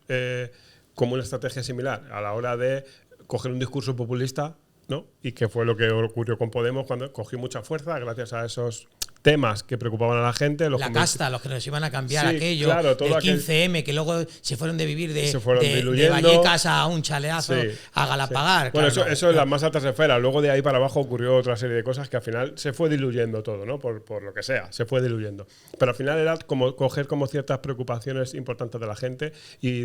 como una estrategia similar a la hora de coger un discurso populista, ¿no? Y que fue lo que ocurrió con Podemos cuando cogió mucha fuerza gracias a esos temas que preocupaban a la gente. La casta, los que nos iban a cambiar, sí, aquello, claro, el 15M, que luego se fueron de vivir de diluyendo. Vallecas a un chaleazo, a Galapagar. Sí. Bueno, claro, eso es las más altas esferas. Luego de ahí para abajo ocurrió otra serie de cosas que al final se fue diluyendo todo, ¿no? Por lo que sea, se fue diluyendo. Pero al final era como coger como ciertas preocupaciones importantes de la gente y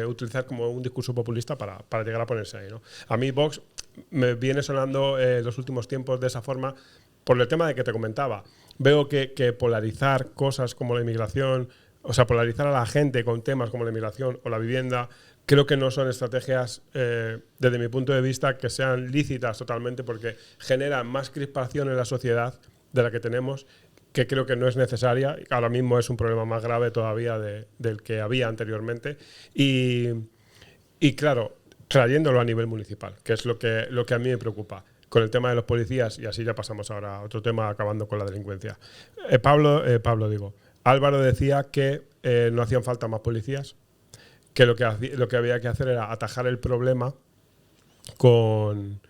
utilizar como un discurso populista para llegar a ponerse ahí, ¿no? A mí Vox me viene sonando los últimos tiempos de esa forma por el tema de que te comentaba. Veo que polarizar cosas como la inmigración, o sea, polarizar a la gente con temas como la inmigración o la vivienda, creo que no son estrategias, desde mi punto de vista, que sean lícitas totalmente, porque generan más crispación en la sociedad de la que tenemos, que creo que no es necesaria. Ahora mismo es un problema más grave todavía del que había anteriormente. Y claro, trayéndolo a nivel municipal, que es lo que a mí me preocupa, con el tema de los policías, y así ya pasamos ahora a otro tema, acabando con la delincuencia. Álvaro decía que no hacían falta más policías, que lo que había que hacer era atajar el problema con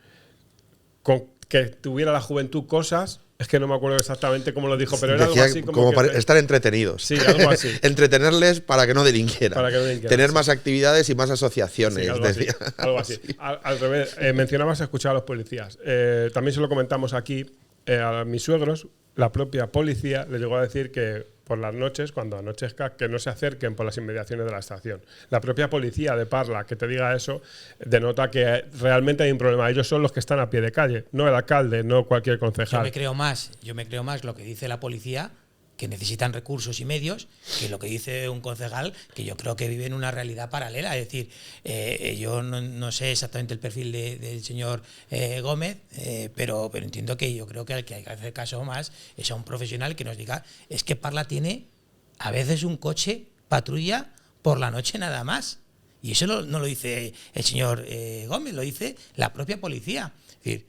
que tuviera la juventud cosas. Es que no me acuerdo exactamente cómo lo dijo, pero era algo así como estar entretenidos. Sí, algo así. Entretenerles para que no delinquieran. Tener más actividades y más asociaciones. Sí, algo así. Al revés, mencionabas escuchar a los policías. También se lo comentamos aquí a mis suegros. La propia policía le llegó a decir que por las noches, cuando anochezca, que no se acerquen por las inmediaciones de la estación. La propia policía de Parla que te diga eso denota que realmente hay un problema. Ellos son los que están a pie de calle, no el alcalde, no cualquier concejal. Yo me creo más lo que dice la policía, que necesitan recursos y medios, que lo que dice un concejal, que yo creo que vive en una realidad paralela. Es decir, yo no sé exactamente el perfil del señor Gómez, pero entiendo que yo creo que al que hay que hacer caso más es a un profesional que nos diga, es que Parla tiene a veces un coche patrulla por la noche nada más. Y eso no lo dice el señor Gómez, lo dice la propia policía. Es decir,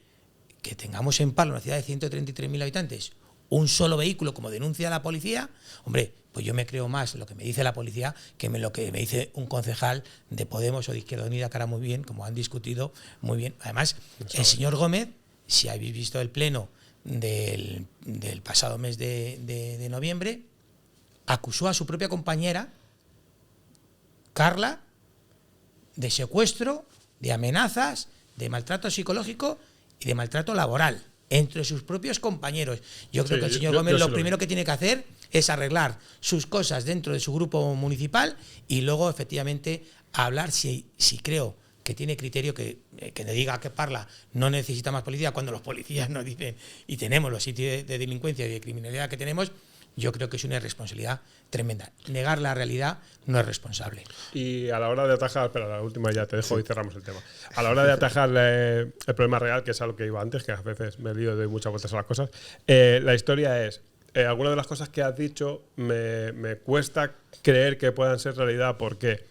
que tengamos en Parla una ciudad de 133.000 habitantes, un solo vehículo, como denuncia la policía, hombre, pues yo me creo más lo que me dice la policía que lo que me dice un concejal de Podemos o de Izquierda Unida, que ahora muy bien, como han discutido muy bien. Además, el señor Gómez, si habéis visto el pleno del pasado mes de noviembre, acusó a su propia compañera, Carla, de secuestro, de amenazas, de maltrato psicológico y de maltrato laboral entre sus propios compañeros. Yo creo que el señor Gómez lo primero que tiene que hacer es arreglar sus cosas dentro de su grupo municipal y luego efectivamente hablar si creo que tiene criterio que le diga que Parla no necesita más policía cuando los policías nos dicen y tenemos los sitios de delincuencia y de criminalidad que tenemos. Yo creo que es una irresponsabilidad tremenda. Negar la realidad no es responsable. Y a la hora de atajar, espera, la última ya te dejo y cerramos el tema. A la hora de atajar el problema real, que es a lo que iba antes, que a veces me lío de muchas vueltas a las cosas, la historia es, algunas de las cosas que has dicho me cuesta creer que puedan ser realidad, porque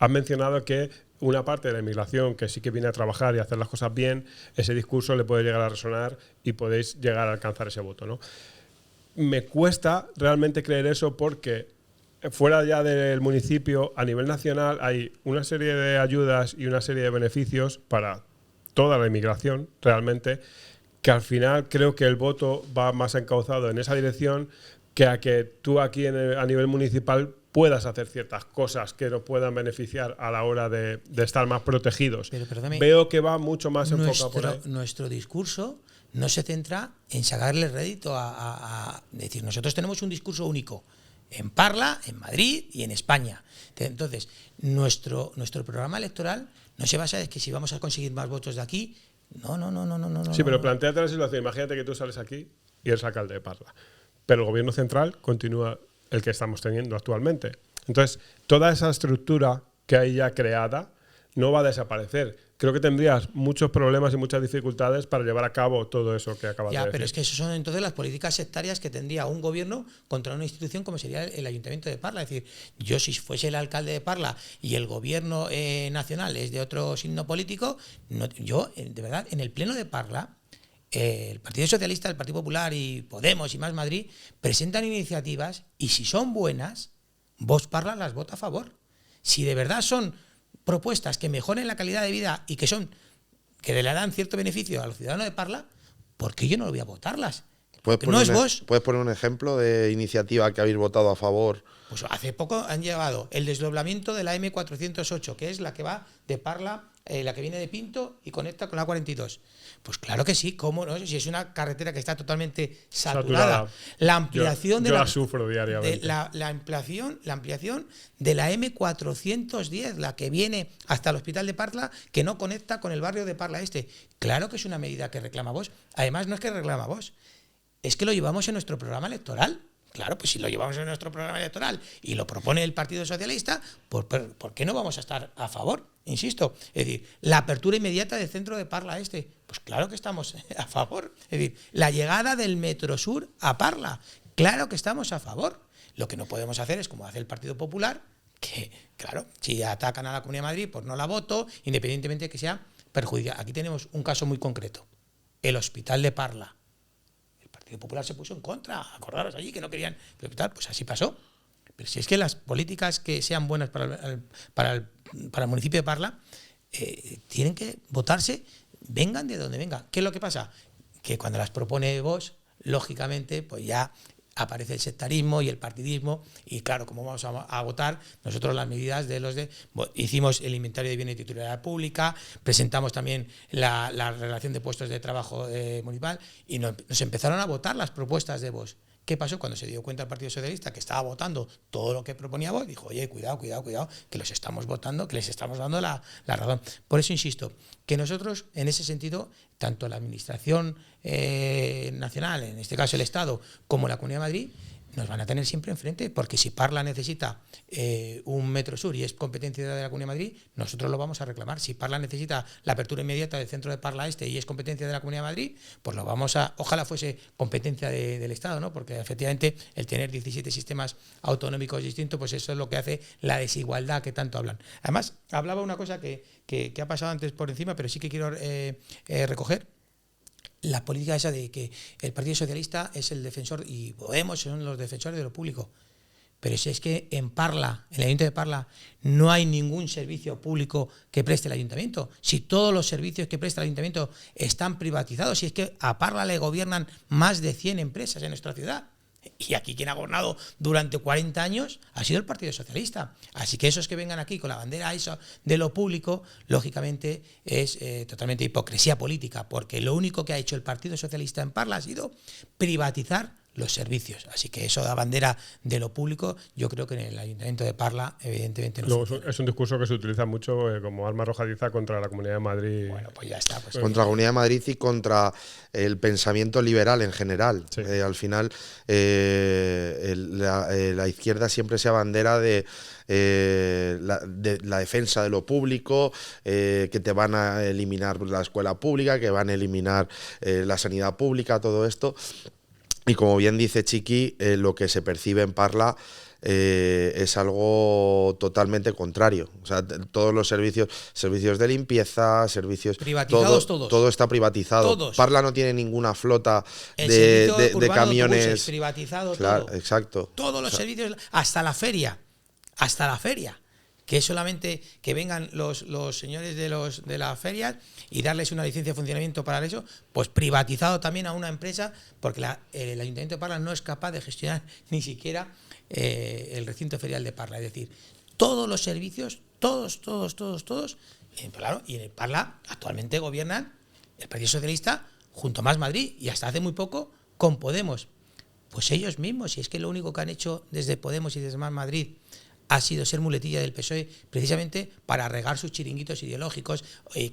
has mencionado que una parte de la inmigración que sí que viene a trabajar y a hacer las cosas bien, ese discurso le puede llegar a resonar y podéis llegar a alcanzar ese voto, ¿no? Me cuesta realmente creer eso porque fuera ya del municipio, a nivel nacional, hay una serie de ayudas y una serie de beneficios para toda la inmigración, realmente, que al final creo que el voto va más encauzado en esa dirección que a que tú aquí a nivel municipal puedas hacer ciertas cosas que nos puedan beneficiar a la hora de estar más protegidos. Pero perdóname, veo que va mucho más enfocado por ahí. Nuestro discurso no se centra en sacarle rédito decir, nosotros tenemos un discurso único en Parla, en Madrid y en España. Entonces, nuestro programa electoral no se basa en que si vamos a conseguir más votos de aquí. No. Sí, pero plantéate la situación. Imagínate que tú sales aquí y eres alcalde de Parla, pero el gobierno central continúa el que estamos teniendo actualmente. Entonces, toda esa estructura que hay ya creada no va a desaparecer. Creo que tendrías muchos problemas y muchas dificultades para llevar a cabo todo eso que acabas de decir. Pero es que eso son entonces las políticas sectarias que tendría un gobierno contra una institución como sería el Ayuntamiento de Parla. Es decir, yo si fuese el alcalde de Parla y el gobierno nacional es de otro signo político, yo, de verdad, en el pleno de Parla, el Partido Socialista, el Partido Popular y Podemos y Más Madrid presentan iniciativas y si son buenas, Vox Parla las vota a favor. Si de verdad son propuestas que mejoren la calidad de vida y que le dan cierto beneficio a los ciudadanos de Parla, ¿por qué yo no voy a votarlas? No es Vox. ¿Puedes poner un ejemplo de iniciativa que habéis votado a favor? Pues hace poco han llegado el desdoblamiento de la M408, que es la que va de Parla, la que viene de Pinto y conecta con la 42. Pues claro que sí, ¿cómo no? Si es una carretera que está totalmente saturada. La ampliación yo la sufro diariamente. La ampliación de la M410, la que viene hasta el Hospital de Parla, que no conecta con el barrio de Parla Este. Claro que es una medida que reclama Vox. Además, no es que reclama Vox, es que lo llevamos en nuestro programa electoral. Claro, pues si lo llevamos en nuestro programa electoral y lo propone el Partido Socialista, ¿por qué no vamos a estar a favor? Insisto, es decir, la apertura inmediata del centro de Parla Este, pues claro que estamos a favor. Es decir, la llegada del Metrosur a Parla, claro que estamos a favor. Lo que no podemos hacer es como hace el Partido Popular, que claro, si atacan a la Comunidad de Madrid, pues no la voto, independientemente de que sea perjudicial. Aquí tenemos un caso muy concreto, el Hospital de Parla. El Partido Popular se puso en contra, acordaros allí que no querían el hospital, pues así pasó. Pero si es que las políticas que sean buenas para el municipio de Parla tienen que votarse, vengan de donde vengan. ¿Qué es lo que pasa? Que cuando las propone Vox, lógicamente, pues ya aparece el sectarismo y el partidismo y claro, como vamos a votar nosotros las medidas hicimos el inventario de bienes de titularidad pública, presentamos también la relación de puestos de trabajo municipal y nos empezaron a votar las propuestas de Vox. ¿Qué pasó? Cuando se dio cuenta el Partido Socialista que estaba votando todo lo que proponía Vox, dijo, oye, cuidado, que los estamos votando, que les estamos dando la razón. Por eso insisto, que nosotros, en ese sentido, tanto la Administración nacional, en este caso el Estado, como la Comunidad de Madrid, nos van a tener siempre enfrente, porque si Parla necesita un Metrosur y es competencia de la Comunidad de Madrid, nosotros lo vamos a reclamar. Si Parla necesita la apertura inmediata del centro de Parla Este y es competencia de la Comunidad de Madrid, pues lo vamos a, ojalá fuese competencia del Estado, ¿no? Porque efectivamente el tener 17 sistemas autonómicos distintos, pues eso es lo que hace la desigualdad que tanto hablan. Además, hablaba una cosa que ha pasado antes por encima, pero sí que quiero recoger. La política esa de que el Partido Socialista es el defensor y Podemos son los defensores de lo público. Pero si es que en Parla, en el Ayuntamiento de Parla, no hay ningún servicio público que preste el Ayuntamiento. Si todos los servicios que presta el Ayuntamiento están privatizados, si es que a Parla le gobiernan más de 100 empresas en nuestra ciudad. Y aquí quien ha gobernado durante 40 años ha sido el Partido Socialista. Así que esos que vengan aquí con la bandera eso de lo público, lógicamente es totalmente hipocresía política, porque lo único que ha hecho el Partido Socialista en Parla ha sido privatizar los servicios. Así que eso da bandera de lo público, yo creo que en el Ayuntamiento de Parla evidentemente no. Luego, es un discurso que se utiliza mucho como arma arrojadiza contra la Comunidad de Madrid. Bueno, pues ya está. Pues contra la Comunidad de Madrid y contra el pensamiento liberal en general. Sí. Al final, la izquierda siempre se abandera de la defensa de lo público, que te van a eliminar la escuela pública, que van a eliminar la sanidad pública, todo esto. Y como bien dice Chiqui, lo que se percibe en Parla es algo totalmente contrario. O sea, todos los servicios de limpieza, servicios privatizados todos. Todo está privatizado. Todos. Parla no tiene ninguna flota el de camiones. De privatizado, claro, todo. Exacto. Todos los servicios, hasta la feria. Que es solamente que vengan los señores de las ferias y darles una licencia de funcionamiento para eso, pues privatizado también a una empresa, porque el Ayuntamiento de Parla no es capaz de gestionar ni siquiera el recinto ferial de Parla. Es decir, todos los servicios, todos, claro, y en Parla actualmente gobiernan el Partido Socialista junto a Más Madrid y hasta hace muy poco con Podemos. Pues ellos mismos, y es que lo único que han hecho desde Podemos y desde Más Madrid ha sido ser muletilla del PSOE precisamente para regar sus chiringuitos ideológicos y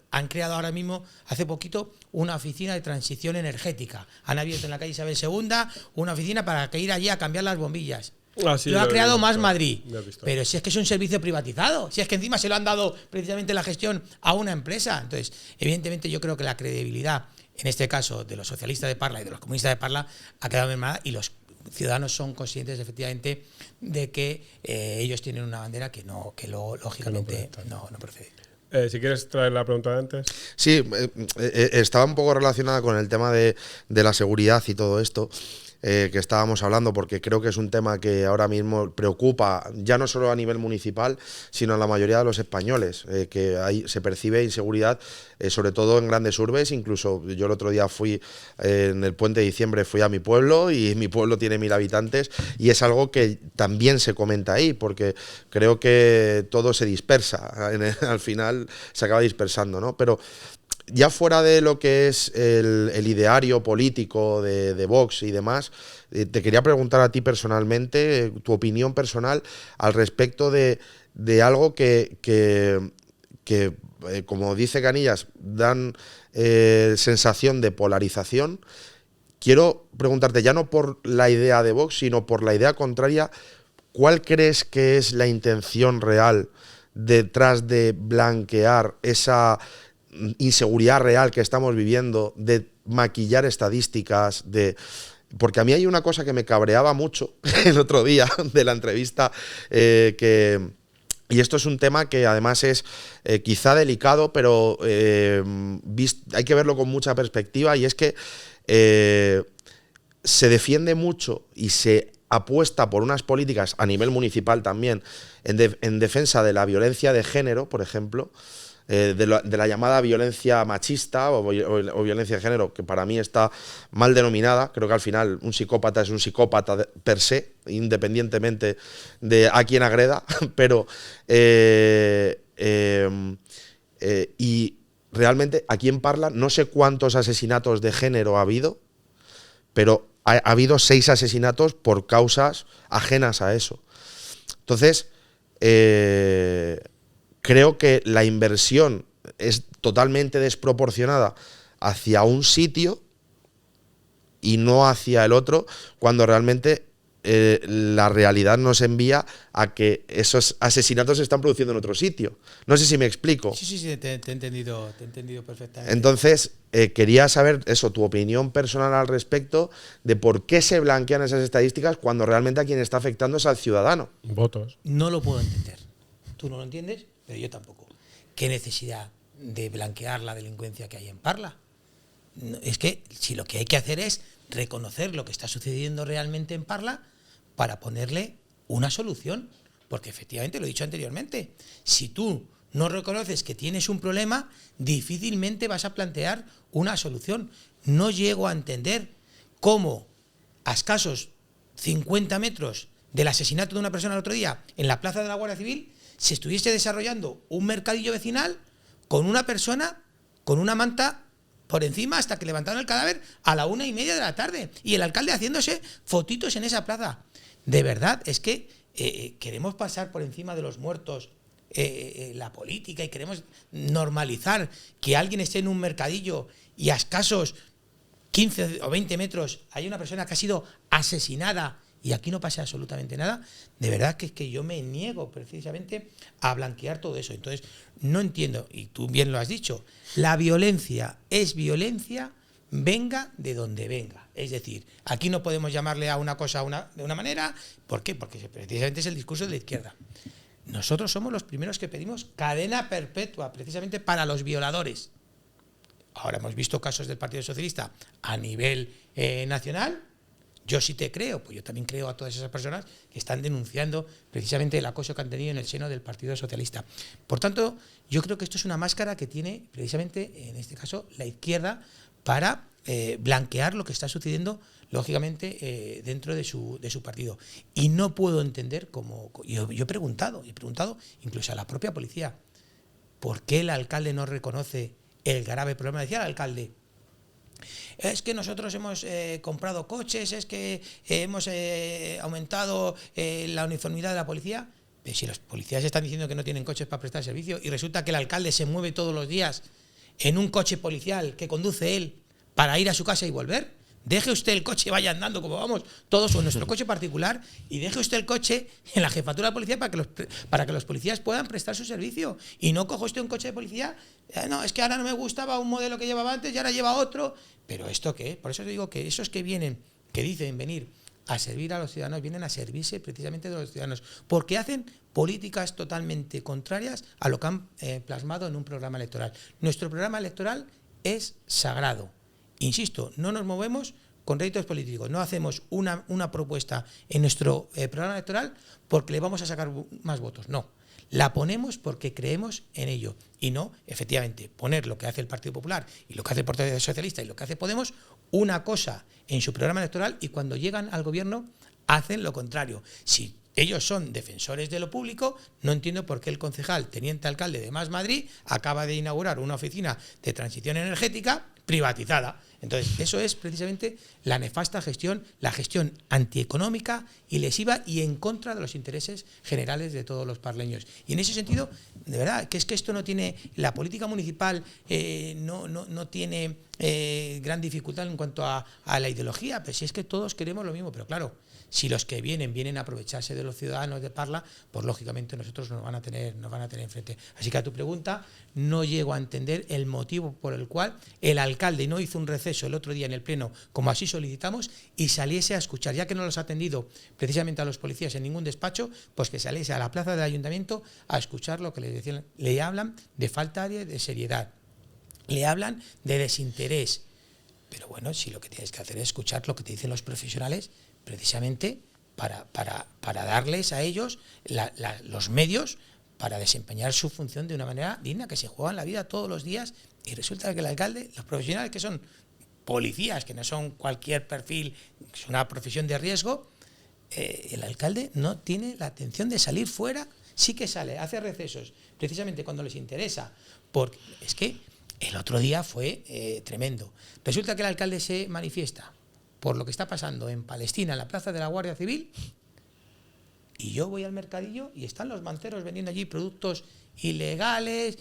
han creado ahora mismo, hace poquito, una oficina de transición energética. Han abierto en la calle Isabel II una oficina para ir allí a cambiar las bombillas. Sí, lo ha creado Más Madrid. Pero si es que es un servicio privatizado, si es que encima se lo han dado precisamente la gestión a una empresa. Entonces, evidentemente yo creo que la credibilidad, en este caso, de los socialistas de Parla y de los comunistas de Parla, ha quedado mermada y los ciudadanos son conscientes efectivamente de que ellos tienen una bandera que lógicamente no procede. Si quieres traer la pregunta de antes. Sí, estaba un poco relacionada con el tema de la seguridad y todo esto que estábamos hablando, porque creo que es un tema que ahora mismo preocupa ya no solo a nivel municipal, sino a la mayoría de los españoles, que se percibe inseguridad, sobre todo en grandes urbes. Incluso yo el otro día fui, en el puente de diciembre, fui a mi pueblo, y mi pueblo tiene 1000 habitantes, y es algo que también se comenta ahí, porque creo que todo se dispersa, al final se acaba dispersando, ¿no? Pero ya fuera de lo que es el ideario político de Vox y demás, te quería preguntar a ti personalmente, tu opinión personal al respecto de algo que como dice Canillas, dan sensación de polarización. Quiero preguntarte, ya no por la idea de Vox, sino por la idea contraria, ¿cuál crees que es la intención real detrás de blanquear esa inseguridad real que estamos viviendo, de maquillar estadísticas, porque a mí hay una cosa que me cabreaba mucho el otro día de la entrevista, y esto es un tema que además es quizá delicado, pero hay que verlo con mucha perspectiva, y es que se defiende mucho y se apuesta por unas políticas a nivel municipal también en defensa de la violencia de género, por ejemplo, de la llamada violencia machista o violencia de género, que para mí está mal denominada. Creo que al final un psicópata es un psicópata per se, independientemente de a quién agreda, pero y realmente aquí en Parla no sé cuántos asesinatos de género ha habido, pero ha habido 6 asesinatos por causas ajenas a eso. Entonces, creo que la inversión es totalmente desproporcionada hacia un sitio y no hacia el otro, cuando realmente la realidad nos envía a que esos asesinatos se están produciendo en otro sitio. No sé si me explico. Sí, te he entendido perfectamente. Entonces, quería saber eso, tu opinión personal al respecto de por qué se blanquean esas estadísticas cuando realmente a quien está afectando es al ciudadano. Votos. No lo puedo entender. Tú no lo entiendes, pero yo tampoco. ¿Qué necesidad de blanquear la delincuencia que hay en Parla? No, es que si lo que hay que hacer es reconocer lo que está sucediendo realmente en Parla para ponerle una solución. Porque efectivamente, lo he dicho anteriormente, si tú no reconoces que tienes un problema, difícilmente vas a plantear una solución. No llego a entender cómo a escasos 50 metros del asesinato de una persona el otro día en la plaza de la Guardia Civil, se estuviese desarrollando un mercadillo vecinal con una persona con una manta por encima hasta que levantaron el cadáver a la 1:30 de la tarde y el alcalde haciéndose fotitos en esa plaza. De verdad, es que queremos pasar por encima de los muertos la política y queremos normalizar que alguien esté en un mercadillo y a escasos 15 o 20 metros hay una persona que ha sido asesinada y aquí no pasa absolutamente nada. De verdad que es que yo me niego precisamente a blanquear todo eso. Entonces, no entiendo, y tú bien lo has dicho, la violencia es violencia, venga de donde venga. Es decir, aquí no podemos llamarle a una cosa de una manera. ¿Por qué? Porque precisamente es el discurso de la izquierda. Nosotros somos los primeros que pedimos cadena perpetua, precisamente para los violadores. Ahora hemos visto casos del Partido Socialista a nivel nacional. Yo sí te creo, pues yo también creo a todas esas personas que están denunciando precisamente el acoso que han tenido en el seno del Partido Socialista. Por tanto, yo creo que esto es una máscara que tiene precisamente, en este caso, la izquierda para blanquear lo que está sucediendo, lógicamente, dentro de su partido. Y no puedo entender cómo... Yo he preguntado incluso a la propia policía, ¿por qué el alcalde no reconoce el grave problema? Decía el alcalde, es que nosotros hemos comprado coches, es que hemos aumentado la uniformidad de la policía. Pero si los policías están diciendo que no tienen coches para prestar servicio y resulta que el alcalde se mueve todos los días en un coche policial que conduce él para ir a su casa y volver, deje usted el coche, vaya andando como vamos todos en nuestro coche particular y deje usted el coche en la jefatura de policía para que los policías puedan prestar su servicio. Y no coja usted un coche de policía, no, es que ahora no me gustaba un modelo que llevaba antes y ahora lleva otro. ¿Pero esto qué? Por eso digo que esos que vienen, que dicen venir a servir a los ciudadanos, vienen a servirse precisamente de los ciudadanos, porque hacen políticas totalmente contrarias a lo que han plasmado en un programa electoral. Nuestro programa electoral es sagrado. Insisto, no nos movemos con réditos políticos, no hacemos una propuesta en nuestro programa electoral porque le vamos a sacar más votos, no. La ponemos porque creemos en ello y no, efectivamente, poner lo que hace el Partido Popular y lo que hace el Partido Socialista y lo que hace Podemos, una cosa en su programa electoral y cuando llegan al gobierno hacen lo contrario. Si ellos son defensores de lo público, no entiendo por qué el concejal, teniente alcalde de Más Madrid, acaba de inaugurar una oficina de transición energética privatizada. Entonces, eso es precisamente la nefasta gestión, la gestión antieconómica y lesiva y en contra de los intereses generales de todos los parleños. Y en ese sentido, de verdad, que es que esto no tiene, la política municipal no tiene gran dificultad en cuanto a la ideología, pero si es que todos queremos lo mismo, pero claro, si los que vienen a aprovecharse de los ciudadanos de Parla, pues lógicamente nosotros nos van a tener enfrente. Así que a tu pregunta, no llego a entender el motivo por el cual el alcalde no hizo un receso el otro día en el pleno, como así solicitamos, y saliese a escuchar, ya que no los ha atendido precisamente a los policías en ningún despacho, pues que saliese a la plaza del ayuntamiento a escuchar lo que les decían. Le hablan de falta de seriedad, le hablan de desinterés. Pero bueno, si lo que tienes que hacer es escuchar lo que te dicen los profesionales, precisamente para darles a ellos los medios para desempeñar su función de una manera digna, que se juegan la vida todos los días, y resulta que el alcalde, los profesionales que son policías, que no son cualquier perfil, es una profesión de riesgo, el alcalde no tiene la atención de salir fuera, sí que sale, hace recesos, precisamente cuando les interesa, porque es que el otro día fue tremendo. Resulta que el alcalde se manifiesta por lo que está pasando en Palestina, en la plaza de la Guardia Civil, y yo voy al mercadillo y están los manteros vendiendo allí productos ilegales.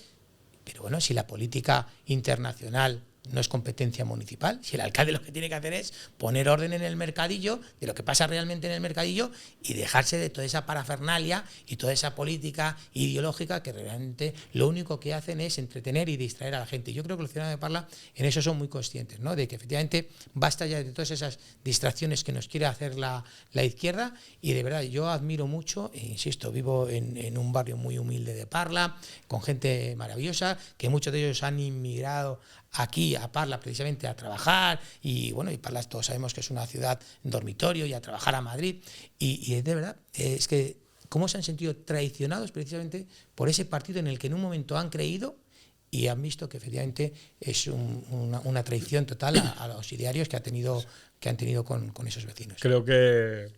Pero bueno, si la política internacional no es competencia municipal, si el alcalde lo que tiene que hacer es poner orden en el mercadillo, de lo que pasa realmente en el mercadillo, y dejarse de toda esa parafernalia y toda esa política ideológica que realmente lo único que hacen es entretener y distraer a la gente. Yo creo que los ciudadanos de Parla en eso son muy conscientes, ¿no? De que efectivamente basta ya de todas esas distracciones que nos quiere hacer la izquierda, y de verdad yo admiro mucho, e insisto, vivo en un barrio muy humilde de Parla, con gente maravillosa, que muchos de ellos han inmigrado aquí a Parla precisamente a trabajar, y bueno, y Parla todos sabemos que es una ciudad dormitorio, y a trabajar a Madrid, y de verdad es que cómo se han sentido traicionados precisamente por ese partido en el que en un momento han creído y han visto que efectivamente es una traición total a los idearios que ha tenido que han tenido con esos vecinos. Creo que,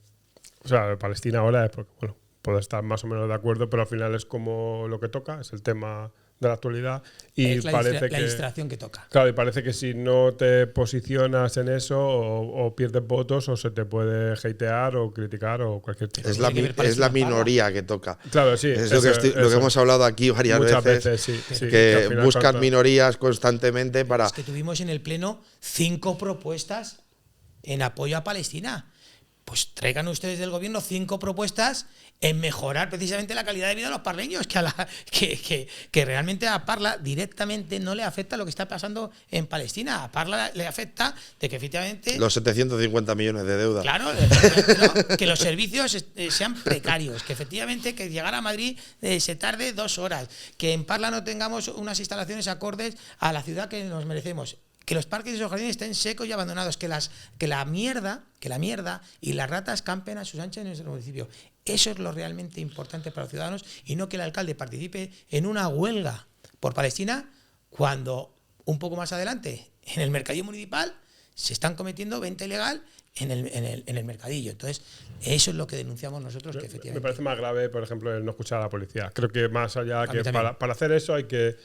o sea, Palestina ahora es porque, bueno, puedo estar más o menos de acuerdo, pero al final es como lo que toca, es el tema de la actualidad. Y es parece la distracción que toca. Claro, y parece que si no te posicionas en eso o pierdes votos o se te puede hatear o criticar o cualquier tipo. Es la minoría que toca. Claro, sí. Es lo que hemos hablado aquí varias veces, sí, que buscan minorías constantemente para... Es que tuvimos en el Pleno 5 propuestas en apoyo a Palestina. Pues traigan ustedes del gobierno 5 propuestas en mejorar precisamente la calidad de vida de los parleños, que realmente a Parla directamente no le afecta lo que está pasando en Palestina. A Parla le afecta de que efectivamente... Los 750 millones de deuda. Claro, que los servicios sean precarios, que efectivamente que llegar a Madrid se tarde 2 horas, que en Parla no tengamos unas instalaciones acordes a la ciudad que nos merecemos. Que los parques y los jardines estén secos y abandonados, que la mierda y las ratas campen a sus anchas en nuestro municipio. Eso es lo realmente importante para los ciudadanos y no que el alcalde participe en una huelga por Palestina cuando un poco más adelante en el mercadillo municipal se están cometiendo venta ilegal en el mercadillo. Entonces, eso es lo que denunciamos nosotros, que efectivamente... Me parece más grave, por ejemplo, el no escuchar a la policía. Creo que más allá que para hacer eso hay que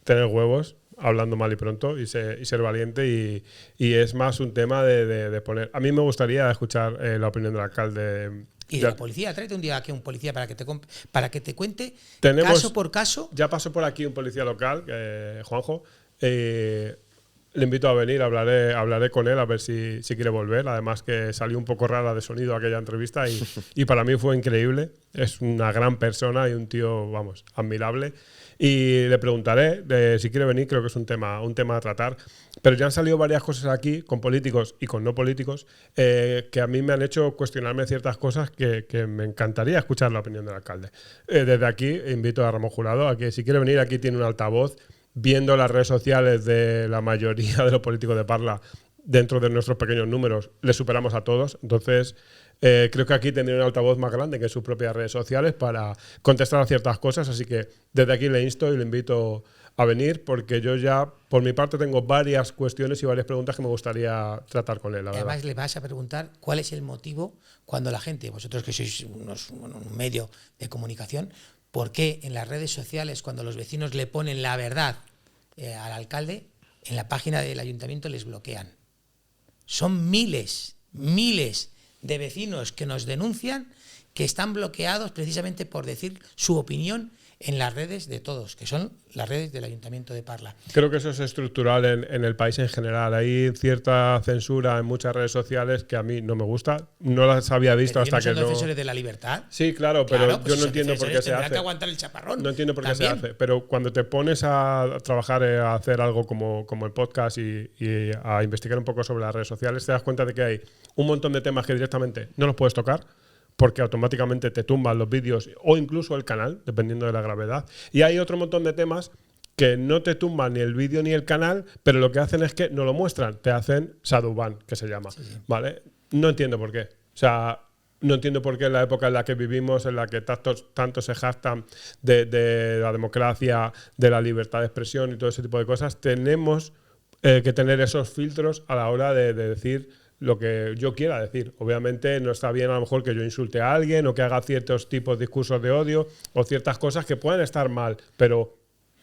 tener huevos, hablando mal y pronto, y ser valiente, y es más un tema de poner... A mí me gustaría escuchar la opinión del alcalde. Y de la policía, tráete un día aquí a un policía para que te cuente caso por caso. Ya pasó por aquí un policía local, Juanjo. Le invito a venir, hablaré con él a ver si quiere volver. Además que salió un poco rara de sonido aquella entrevista y para mí fue increíble. Es una gran persona y un tío, vamos, admirable. Y le preguntaré si quiere venir, creo que es un tema a tratar. Pero ya han salido varias cosas aquí, con políticos y con no políticos, que a mí me han hecho cuestionarme ciertas cosas que me encantaría escuchar la opinión del alcalde. Desde aquí invito a Ramón Jurado a que si quiere venir, aquí tiene un altavoz, viendo las redes sociales de la mayoría de los políticos de Parla, dentro de nuestros pequeños números, le superamos a todos. Entonces, creo que aquí tendría un altavoz más grande que en sus propias redes sociales para contestar a ciertas cosas. Así que desde aquí le insto y le invito a venir, porque yo ya, por mi parte, tengo varias cuestiones y varias preguntas que me gustaría tratar con él. Además, le vas a preguntar cuál es el motivo cuando la gente, vosotros que sois un medio de comunicación, ¿por qué en las redes sociales, cuando los vecinos le ponen la verdad al alcalde, en la página del ayuntamiento les bloquean? Son miles de vecinos que nos denuncian que están bloqueados precisamente por decir su opinión en las redes de todos, que son las redes del Ayuntamiento de Parla. Creo que eso es estructural en el país en general. Hay cierta censura en muchas redes sociales que a mí no me gusta. No las había visto hasta que no... ¿Son defensores de la libertad? Sí, claro, pero yo no entiendo por qué se hace. Que aguantar el chaparrón. No entiendo por qué se hace. Pero cuando te pones a trabajar, a hacer algo como el podcast y a investigar un poco sobre las redes sociales, te das cuenta de que hay un montón de temas que directamente no los puedes tocar, porque automáticamente te tumban los vídeos o incluso el canal, dependiendo de la gravedad. Y hay otro montón de temas que no te tumban ni el vídeo ni el canal, pero lo que hacen es que no lo muestran, te hacen shadow ban, que se llama. Sí. ¿Vale? No entiendo por qué. O sea, no entiendo por qué en la época en la que vivimos, en la que tanto se jactan de la democracia, de la libertad de expresión y todo ese tipo de cosas, tenemos que tener esos filtros a la hora de decir lo que yo quiera decir. Obviamente no está bien a lo mejor que yo insulte a alguien o que haga ciertos tipos de discursos de odio o ciertas cosas que pueden estar mal, pero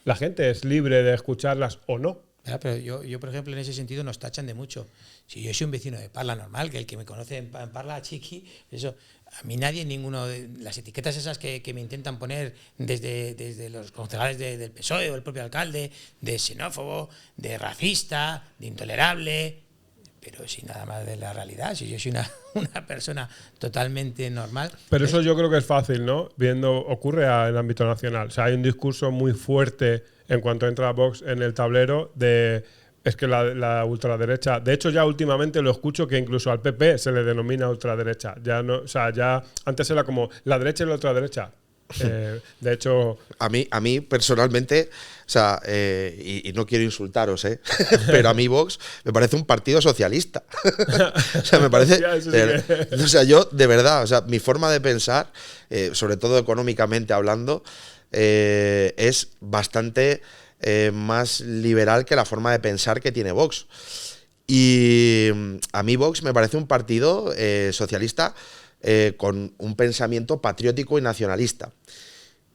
la gente es libre de escucharlas o no. Pero yo, por ejemplo, en ese sentido nos tachan de mucho. Si yo soy un vecino de Parla normal, que el que me conoce en Parla, Chiqui, eso, a mí nadie, ninguno de las etiquetas esas que me intentan poner desde los concejales del PSOE o el propio alcalde, de xenófobo, de racista, de intolerable... Pero si nada más de la realidad, si yo soy una persona totalmente normal. Pero eso yo creo que es fácil, ¿no? Ocurre en el ámbito nacional. O sea, hay un discurso muy fuerte en cuanto entra Vox en el tablero es que la ultraderecha, de hecho ya últimamente lo escucho que incluso al PP se le denomina ultraderecha. Ya no, o sea, ya antes era como la derecha y la ultraderecha. De hecho, a mí personalmente, o sea, y no quiero insultaros, pero a mí Vox me parece un partido socialista. O sea, me parece, o sea, yo de verdad, o sea, mi forma de pensar, sobre todo económicamente hablando, es bastante más liberal que la forma de pensar que tiene Vox. Y a mí Vox me parece un partido socialista con un pensamiento patriótico y nacionalista.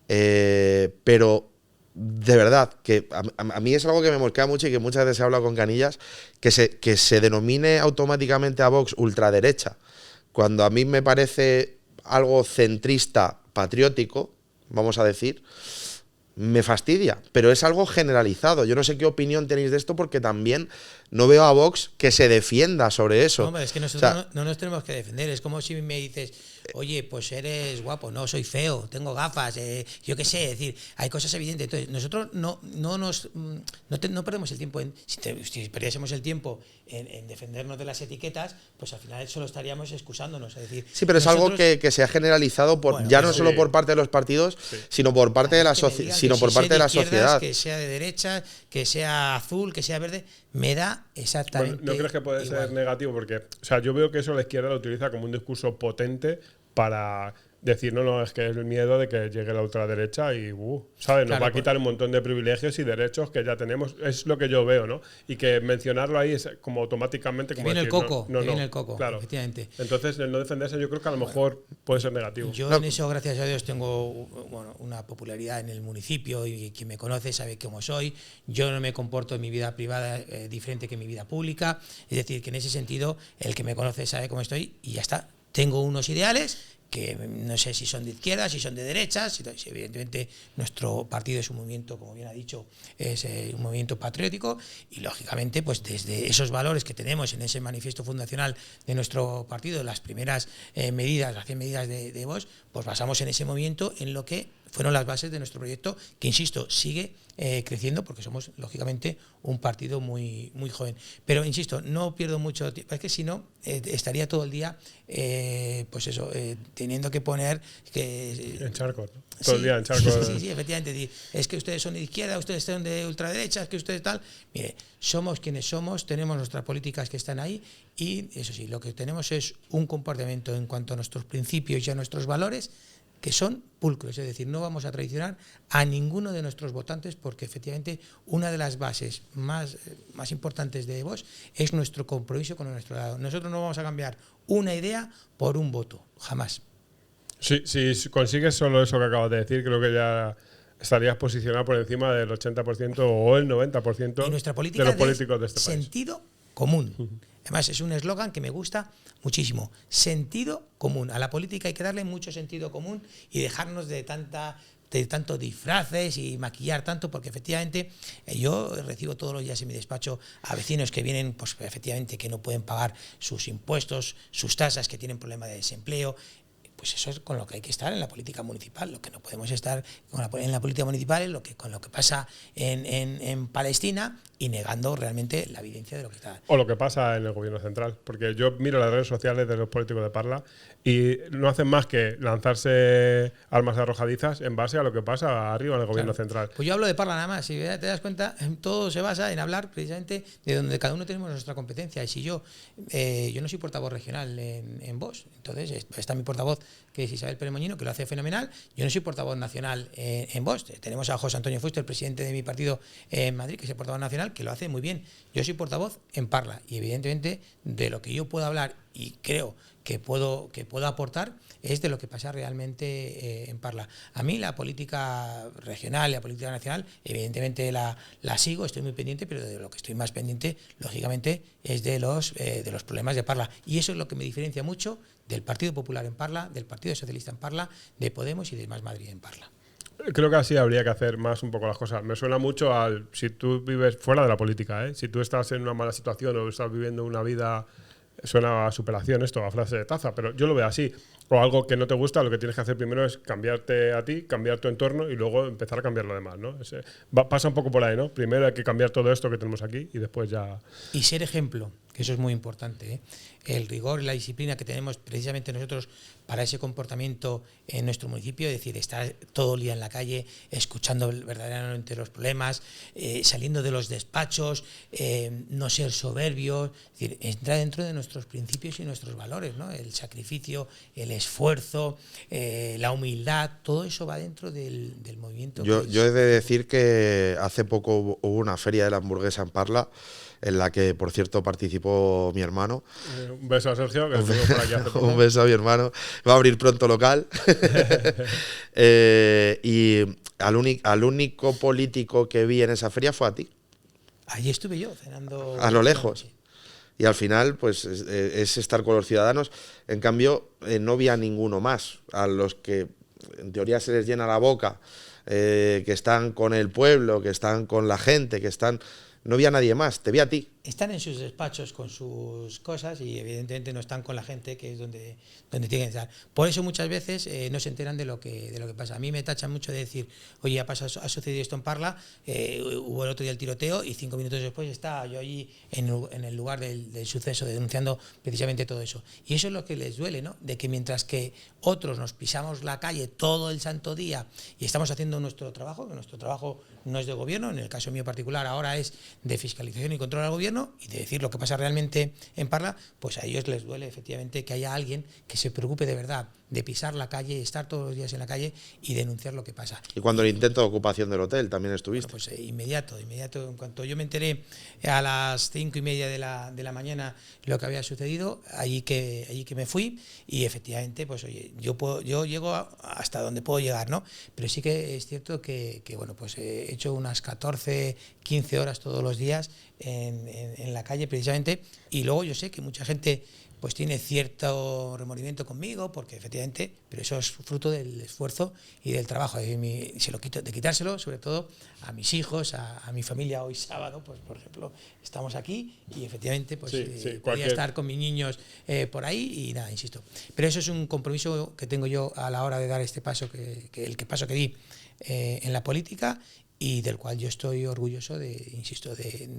Pero de verdad, que a mí es algo que me mosquea mucho y que muchas veces he hablado con Canillas, que se denomine automáticamente a Vox ultraderecha, cuando a mí me parece algo centrista, patriótico, vamos a decir, me fastidia, pero es algo generalizado. Yo no sé qué opinión tenéis de esto, porque también no veo a Vox que se defienda sobre eso. No, hombre, es que nosotros no nos tenemos que defender. Es como si me dices, oye, pues eres guapo. No, soy feo, tengo gafas, yo qué sé. Es decir, hay cosas evidentes. Entonces, nosotros no perdemos el tiempo si perdiésemos el tiempo en defendernos de las etiquetas, pues al final solo estaríamos excusándonos. Es decir, sí, pero es algo que se ha generalizado ya no solo por parte de los partidos, sino por parte de la sociedad. Que sea de derecha, que sea azul, que sea verde, me da exactamente. Bueno, ¿no crees que puede ser negativo? Porque, o sea, yo veo que eso la izquierda lo utiliza como un discurso potente para decir, no, es que es el miedo de que llegue la ultraderecha y, ¿sabes? Nos va a quitar un montón de privilegios y derechos que ya tenemos. Es lo que yo veo, ¿no? Y que mencionarlo ahí es como automáticamente como viene decir, viene el coco, claro. Efectivamente. Entonces, el no defenderse yo creo que a lo mejor puede ser negativo. Yo en eso, gracias a Dios, tengo una popularidad en el municipio y quien me conoce sabe cómo soy. Yo no me comporto en mi vida privada diferente que en mi vida pública. Es decir, que en ese sentido, el que me conoce sabe cómo estoy y ya está. Tengo unos ideales que no sé si son de izquierda, si son de derecha, si evidentemente nuestro partido es un movimiento, como bien ha dicho, es un movimiento patriótico y lógicamente pues desde esos valores que tenemos en ese manifiesto fundacional de nuestro partido, las primeras medidas, las 100 medidas de Vox, pues basamos en ese movimiento en lo que fueron las bases de nuestro proyecto, que insisto, sigue creciendo porque somos lógicamente un partido muy, muy joven. Pero insisto, no pierdo mucho tiempo, es que si no, estaría todo el día, pues eso, teniendo que poner que... En charcos, ¿no? Todo el día en charcos. Sí, efectivamente. Es que ustedes son de izquierda, ustedes son de ultraderecha, es que ustedes tal... Mire, somos quienes somos, tenemos nuestras políticas que están ahí y eso sí, lo que tenemos es un comportamiento en cuanto a nuestros principios y a nuestros valores que son pulcros, es decir, no vamos a traicionar a ninguno de nuestros votantes porque efectivamente una de las bases más importantes de Vox es nuestro compromiso con nuestro lado. Nosotros no vamos a cambiar una idea por un voto, jamás. Si consigues solo eso que acabas de decir, creo que ya estarías posicionado por encima del 80% o el 90% y nuestra política de los políticos de este país. Sentido común. Además, es un eslogan que me gusta muchísimo. Sentido común. A la política hay que darle mucho sentido común y dejarnos de tanto disfraces y maquillar tanto, porque efectivamente yo recibo todos los días en mi despacho a vecinos que vienen, pues efectivamente que no pueden pagar sus impuestos, sus tasas, que tienen problema de desempleo. Pues eso es con lo que hay que estar en la política municipal. Lo que no podemos estar en la política municipal es con lo que pasa en Palestina y negando realmente la evidencia de lo que está. O lo que pasa en el gobierno central. Porque yo miro las redes sociales de los políticos de Parla y no hacen más que lanzarse armas arrojadizas en base a lo que pasa arriba en el gobierno central. Pues yo hablo de Parla nada más. Si te das cuenta, todo se basa en hablar precisamente de donde cada uno tenemos nuestra competencia. Y si yo no soy portavoz regional en Vox, entonces está mi portavoz, que es Isabel Pérez Moñino, que lo hace fenomenal. Yo no soy portavoz nacional en Vox. Tenemos a José Antonio Fuster, el presidente de mi partido en Madrid, que es el portavoz nacional, que lo hace muy bien. Yo soy portavoz en Parla y evidentemente de lo que yo puedo hablar y creo que puedo aportar es de lo que pasa realmente en Parla. A mí la política regional y la política nacional, evidentemente la sigo, estoy muy pendiente, pero de lo que estoy más pendiente, lógicamente, es de los problemas de Parla. Y eso es lo que me diferencia mucho del Partido Popular en Parla, del Partido Socialista en Parla, de Podemos y de Más Madrid en Parla. Creo que así habría que hacer más un poco las cosas. Me suena mucho si tú vives fuera de la política, si tú estás en una mala situación o estás viviendo una vida, suena a superación esto, a frase de taza, pero yo lo veo así. O algo que no te gusta, lo que tienes que hacer primero es cambiarte a ti, cambiar tu entorno y luego empezar a cambiar lo demás, ¿no? Pasa un poco por ahí, ¿no? Primero hay que cambiar todo esto que tenemos aquí y después ya... Y ser ejemplo, que eso es muy importante, ¿eh? El rigor y la disciplina que tenemos precisamente nosotros para ese comportamiento en nuestro municipio, es decir, estar todo el día en la calle, escuchando verdaderamente los problemas, saliendo de los despachos, no ser soberbios, es decir, entrar dentro de nuestros principios y nuestros valores, ¿no? El sacrificio, el esfuerzo, la humildad, todo eso va dentro del movimiento. Yo he de decir que hace poco hubo una feria de la hamburguesa en Parla en la que, por cierto, participó mi hermano. Un beso a Sergio, que estuvo por aquí hace poco. Un beso a mi hermano. Va a abrir pronto local. Y al único político que vi en esa feria fue a ti. Allí estuve yo cenando. A lo lejos. Y al final, pues es estar con los ciudadanos. En cambio, no vi a ninguno más. A los que en teoría se les llena la boca, que están con el pueblo, que están con la gente, que están... No vi a nadie más, te vi a ti. Están en sus despachos con sus cosas y evidentemente no están con la gente, que es donde tienen que estar. Por eso muchas veces no se enteran de lo que pasa. A mí me tachan mucho de decir, oye, ha sucedido esto en Parla, hubo el otro día el tiroteo y 5 minutos después estaba yo allí en el lugar del suceso, denunciando precisamente todo eso. Y eso es lo que les duele, ¿no? De que mientras que otros nos pisamos la calle todo el santo día y estamos haciendo nuestro trabajo, que nuestro trabajo no es de gobierno, en el caso mío particular ahora es de fiscalización y control al gobierno, y de decir lo que pasa realmente en Parla, pues a ellos les duele efectivamente que haya alguien que se preocupe de verdad de pisar la calle, estar todos los días en la calle y denunciar lo que pasa. Y cuando el intento de ocupación del hotel también estuviste. Bueno, pues inmediato, en cuanto yo me enteré a las 5:30 de la mañana lo que había sucedido, allí que me fui, y efectivamente, pues oye, yo llego hasta donde puedo llegar, ¿no? Pero sí que es cierto que bueno, pues he hecho unas 14, 15 horas todos los días en la calle precisamente, y luego yo sé que mucha gente pues tiene cierto remordimiento conmigo, porque efectivamente, pero eso es fruto del esfuerzo y del trabajo. De quitárselo, sobre todo, a mis hijos, a mi familia. Hoy sábado, pues por ejemplo, estamos aquí y efectivamente pues podía estar con mis niños por ahí y nada, insisto. Pero eso es un compromiso que tengo yo a la hora de dar este paso, el paso que di en la política, y del cual yo estoy orgulloso de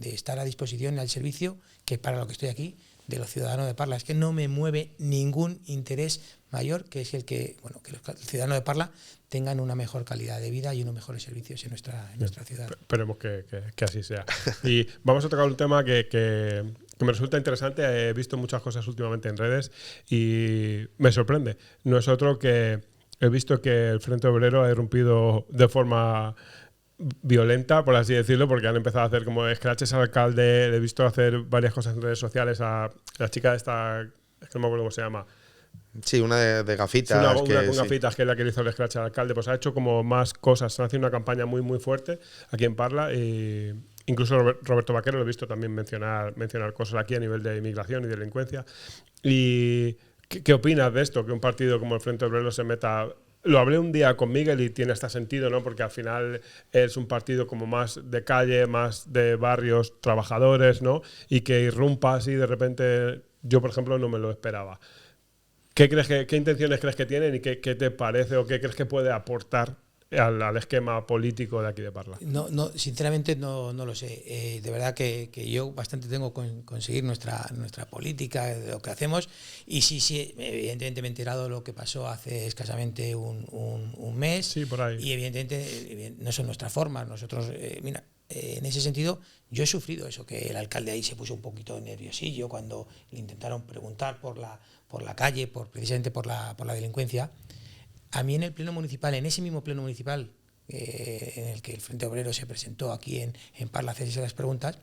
estar a disposición, al servicio, que para lo que estoy aquí, de los ciudadanos de Parla. Es que no me mueve ningún interés mayor que es el que los ciudadanos de Parla tengan una mejor calidad de vida y unos mejores servicios en nuestra ciudad. Esperemos que así sea. Y vamos a tocar un tema que me resulta interesante. He visto muchas cosas últimamente en redes y me sorprende. No es otro que he visto que el Frente Obrero ha irrumpido de forma violenta, por así decirlo, porque han empezado a hacer como scratches al alcalde. Le he visto hacer varias cosas en redes sociales a la chica de esta, es que no me acuerdo cómo se llama. Sí, una de gafitas. Sí, una con gafitas, que es la que le hizo el scratch al alcalde. Pues ha hecho como más cosas. Están haciendo una campaña muy, muy fuerte aquí en Parla. Y incluso Roberto Vaquero lo he visto también mencionar cosas aquí a nivel de inmigración y delincuencia. ¿Y qué opinas de esto? Que un partido como el Frente Obrero se meta... Lo hablé un día con Miguel y tiene este sentido, ¿no? Porque al final es un partido como más de calle, más de barrios trabajadores, ¿no? Y que irrumpa así de repente, yo por ejemplo no me lo esperaba. ¿Qué intenciones crees que tienen y qué te parece o qué crees que puede aportar al esquema político de aquí de Parla? No, sinceramente no lo sé. De verdad que yo bastante tengo con conseguir nuestra política, de lo que hacemos, y sí, evidentemente me he enterado de lo que pasó hace escasamente un mes. Sí, por ahí. Y evidentemente no son nuestras formas. Nosotros, mira, en ese sentido, yo he sufrido eso, que el alcalde ahí se puso un poquito nerviosillo cuando le intentaron preguntar por la calle, precisamente por la delincuencia. A mí en el pleno municipal, en ese mismo pleno municipal en el que el Frente Obrero se presentó aquí en Parla a hacerse las preguntas,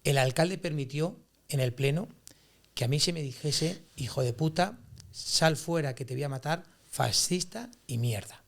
el alcalde permitió en el pleno que a mí se me dijese, hijo de puta, sal fuera que te voy a matar, fascista y mierda.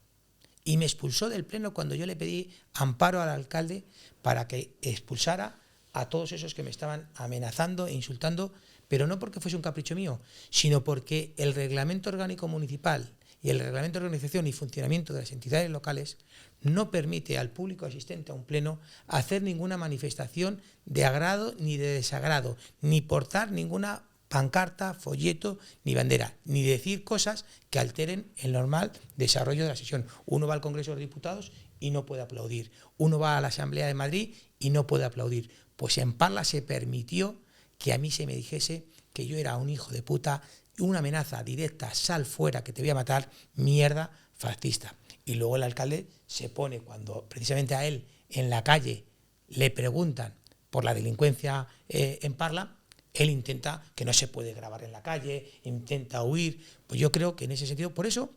Y me expulsó del pleno cuando yo le pedí amparo al alcalde para que expulsara a todos esos que me estaban amenazando e insultando, pero no porque fuese un capricho mío, sino porque el reglamento orgánico municipal y el reglamento de organización y funcionamiento de las entidades locales no permite al público asistente a un pleno hacer ninguna manifestación de agrado ni de desagrado, ni portar ninguna pancarta, folleto, ni bandera, ni decir cosas que alteren el normal desarrollo de la sesión. Uno va al Congreso de los Diputados y no puede aplaudir. Uno va a la Asamblea de Madrid y no puede aplaudir. Pues en Parla se permitió que a mí se me dijese que yo era un hijo de puta, una amenaza directa, sal fuera que te voy a matar, mierda, fascista. Y luego el alcalde se pone, cuando precisamente a él en la calle le preguntan por la delincuencia en Parla, él intenta, que no se puede grabar en la calle, intenta huir. Pues yo creo que en ese sentido, por eso